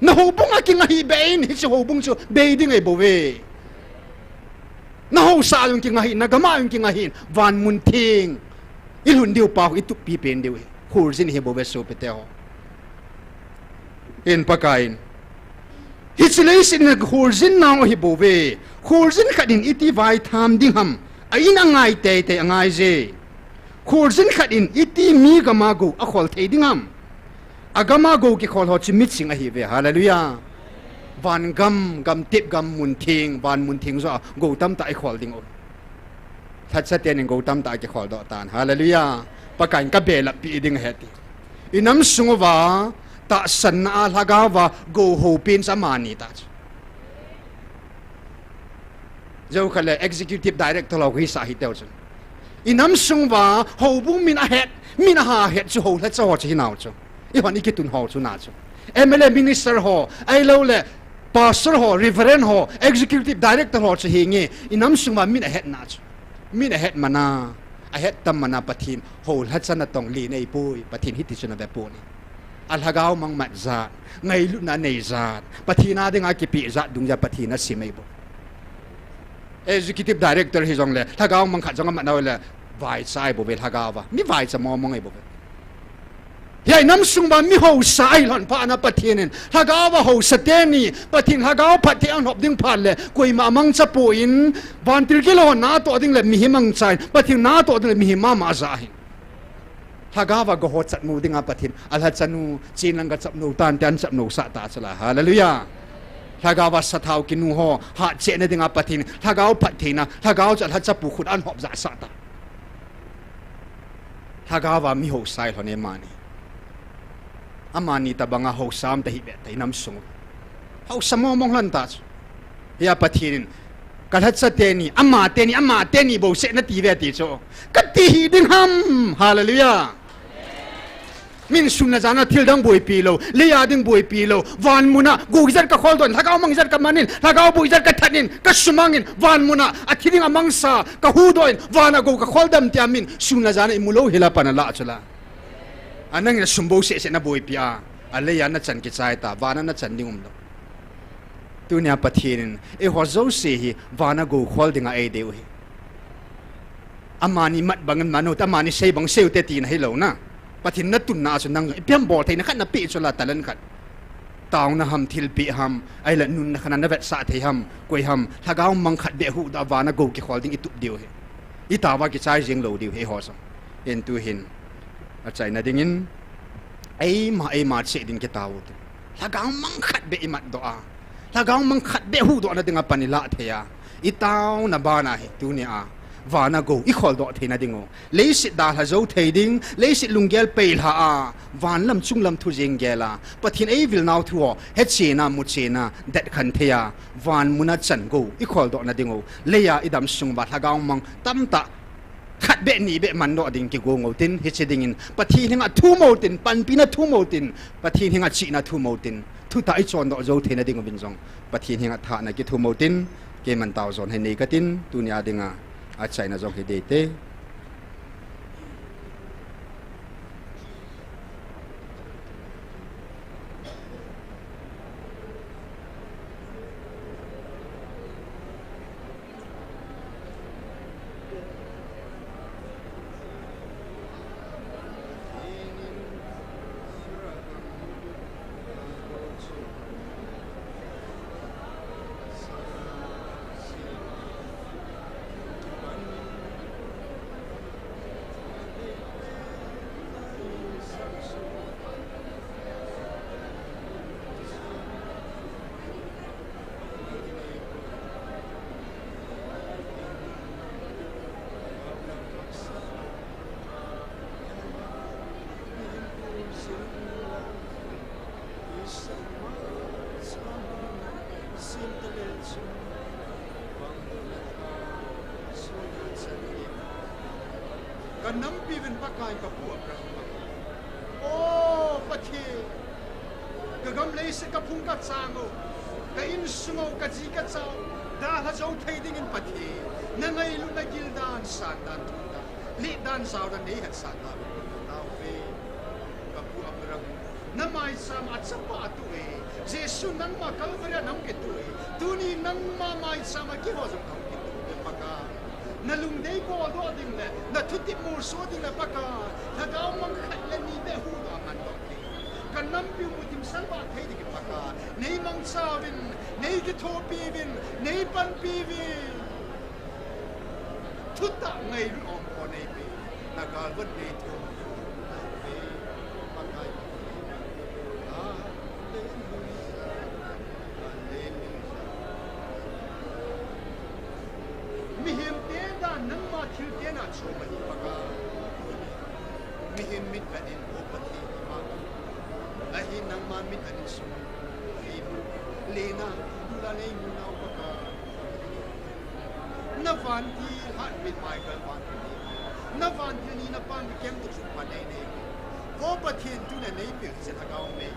na ho bung aking hi bein hi ho bung chu be ding ei bo we na ho sa yung king hi na gama yung king hi van mun thing ilun diu pa itu pi pen diu khur sin hi bo we so pe te ho in pakain hi chilei sin na khur sin na hi bo we khur sin khadin iti vai tham ding ham ai na ngai te te ngai je khur sin khadin iti mi gama go a khol thei ding ham agama go ki khol ho chi mit sing a hi ve hallelujah van gam tip gam mun thing van mun thing zo go tam ta ai khol ding o that sa ten go tam ta ki khol do tan hallelujah pakan ka be la pi ding heti inam sungwa ta san na lagawa go ho pin sa mani ta jo khale executive director lo hi sa hi tel chen inam sungwa ho bung min a het min a ha het chu ho la cho chi naw chu i hon ikitun ho chu na chu MLA minister ho ai lo le pastor ho reverend ho executive director ho chu hi nge inam sungwa min a het na chu min a het mana a het tam mana pathin ho la chana tong li nei pui pathin hi ti chuna be pu ni al hagaw mang mat zat ngai lu na nei zat pathina dinga ki pi zat dung ja pathina simei bo executive director hi jong le hagaw mang kha jong ma naw le vai sai bo be hagawa mi vai cha mo mong ei bo yai nam sung ba mi ho sai lon pa na pathinen hagawa ho sateni pathin hagaw phathi an hop ding phan le koi ma mang cha po in ban tir kilo na to ding le mi himang chai pathin na to ding le mi ma ma za hin hagawa go ho chat mu ding a pathin al ha chanu chin lang ga chap nu tan tan chap nu sa ta chala hallelujah hagawa sathau kinu ho ha che na ding a pathin hagaw phathina hagaw cha ha cha pu khut an hop za sa ta hagawa mi ho sai lon e mani amani tabanga ho sam ta hi be tai nam sung ho samo mong lan ta ya pathin kalhat sa teni amma teni bo se na ti ve ti cho ka ti hi ding ham hallelujah min sunna jana thil dang boi pi lo le ya ding boi pi lo van muna go izar ka khol don thagaw mang izar ka manin thagaw bo izar ka thanin ka sumangin van muna athiding amang sa ka hu doin van go ka khol dam tiamin sunna jana imulo hila pana la chula anang na sumbo se na boi pia ale ya na chan ki chai ta vana na chan dingum lo tu nya pathin e ho zo se hi vana go khol dinga e deu hi amani mat bangan manu ta mani sei bang seu te tin hi lo na pathin na tun na chu nang piam bol theina khan na pi chu la talan khat taw na ham thil pi ham ai la nun na khana na vet sa thei ham koi ham thagaw mang khat be hu da vana go ki khol ding itup deu hi I tawa ki chai jing lo deu hi ho so en tu hin a chai na dingin ai ma che din ke taw tu thagaw mang khat be imat do a thagaw mang khat be hu do na dinga panila theya I taw na bana hi tu ni a vana go I khol do theina dingo leisit da ha zo theiding leisit lunggel peil ha a van lam chung lam thu jeng gela pathin ei vil naw thu he chena mu chena dat khan theya van muna chan go I khol do na dingo leya idam sung ba thagaw mang tam ta khat be ni be man do ding ki go ngo tin he che dingin pathin hinga thu mo tin pan pina thu mo tin pathin hinga chi na thu mo tin thu ta I chon do zo theina dingo bin jong pathin hinga tha na ki thu mo tin ke man tau zon hen nei katin tunia dinga a chaina jong he de te Kan nampi ven pakai kapuak oh pati kagam lei se kapung ka chango ka in sungo ka ji ka chao da ha zo thai ding in pati na ngai lu na gil dan san dan thunda li dan sao dan nei hat san da tao pe kapuak rang na mai sam at sa pa tu e jesu nang ma kal bra nam ke tu e tu ni nang ma mai sam ki ho zo kam ki tu paka na lung dei ko do ding le na thuti mu so ding le paka na ga mang khat le ni be hu da man do ti kan nam pi mu tim san ba thei di paka nei mang sa win nei ki tho pi win nei pan pi win thutta ngai lu om ko nei pi na ga wat nei thu paka mi him te da nang ma thil te na cho ma hi paka mi him mit ba in o pa thi ma a hi nang ma mit an su hi le na du la nei mu na paka na van ti hat mit mai gal van na van ti ni na pan kem tu chu pa nei nei ko pa thi tu na nei pi se tha gao me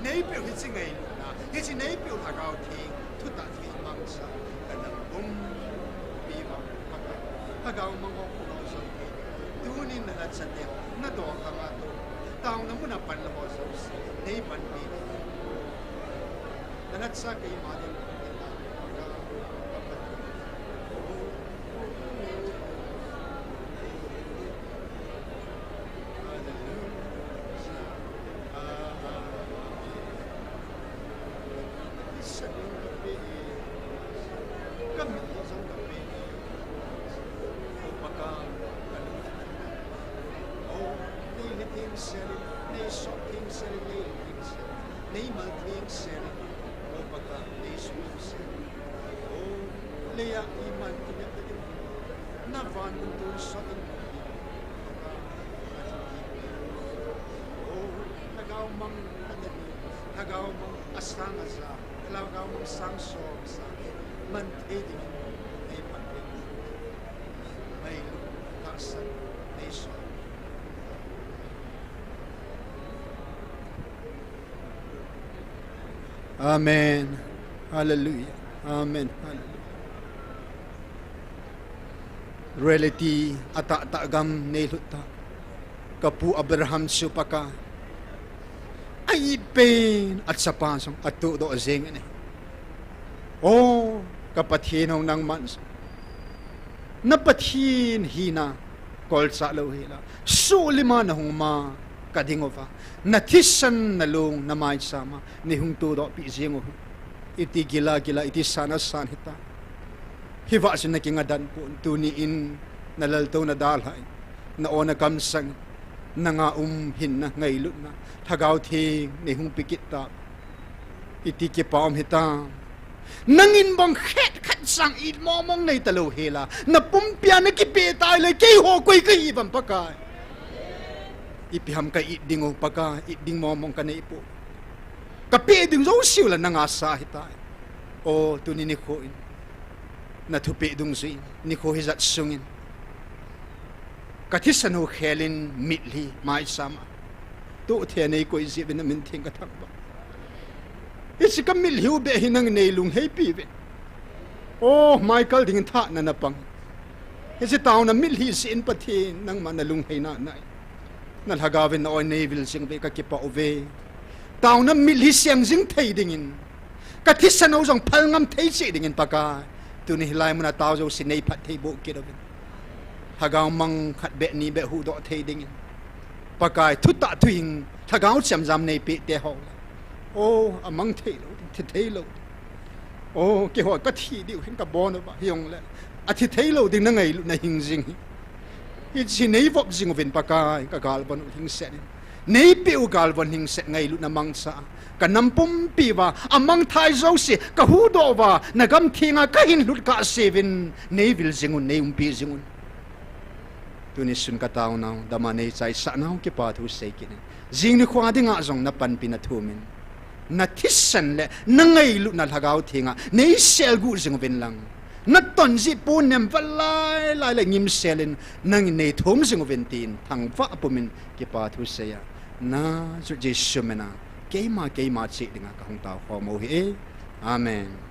nei pi hi chi ngai na hi chi nei pi tha gao thi thu ta thi mang sa ka na bum hagaw mga kuno sa tunin na at sa tiyo na doon ka nga to taong na muna panlamo sa usi na ipan pili nanat sa kay maling Amen. Hallelujah. Amen. Hallelujah. Reality ata-tagam neluta. Kapu Abraham supaka. Ay pain at sa pasong at tudo azing ni. Oh, kapatinaw ng mans. Napathin hina kol sa lohila. Sulima na huma kadingova. Natisan na long na may sama ni hung tudo pisingo. Iti gila-gila iti sana sanita. Hiwa sin nakingadan po tuniin nalaltaw na dalhay na o nakamsang na nga hinna ngaylon na hagaw ting ni hung pikita. Iti kipaom hitam. Nangin bang het sang ilmomong na italaw hila na pumpya na kipita ilay kay hokoy kay ibang pakay. Ipiham ka iding o pagka iding momong ka na ipo. Kapiding zo siwla na nga sahitay. O tuninikoin. Natupidong zin. Niko hizat sungin. Katisan ho helin mitli maisama. Tuotianay ko isipin na minting katangba. Isi ka milhiw behin ng nailong hey pibe. ô Michael ding tha na na pang he si tao na mil hi sin pathi nang manalung hay na nai na hagawin na oi neville sing be ka kipa ove tao na mil hi siang jing thei ding in ka thi sanau jong phal ngam thei chi ding in paka tu ni hilai muna tao jo si nei phat thei bo ki do hagaw mang khat be ni be hu do thei ding in pakai thu ta thuing hagaw cham jam nei pe te ho ô amang thei lo thei lo ô ke ho ka thi diu hin ka bon ba hiong le a thi thei lo ding na ngai na hing jing hi chi nei vok jing ven pakai ka gal bon hing se nei pe u gal bon hing se ngai lu na mang sa ka nampum pi wa amang thai zo si ka hu do wa na gam thinga ka hin lut ka seven nei vil jingun nei pi jingun tu ni sun ka taw naw dama nei chai sa naw ke pa thu sei ki jing ni khwa dinga zong na pan pi na thumin na thisan le na ngai lu na lhagaw thinga nei sel gu jing ven lang na ton ji pu nem valai lai la ngim selin nang nei thum jing ven tin thang wa apumin ke pa thu sei ya na ju ji shumena keima chi dinga ka hong taw kho mo hi amen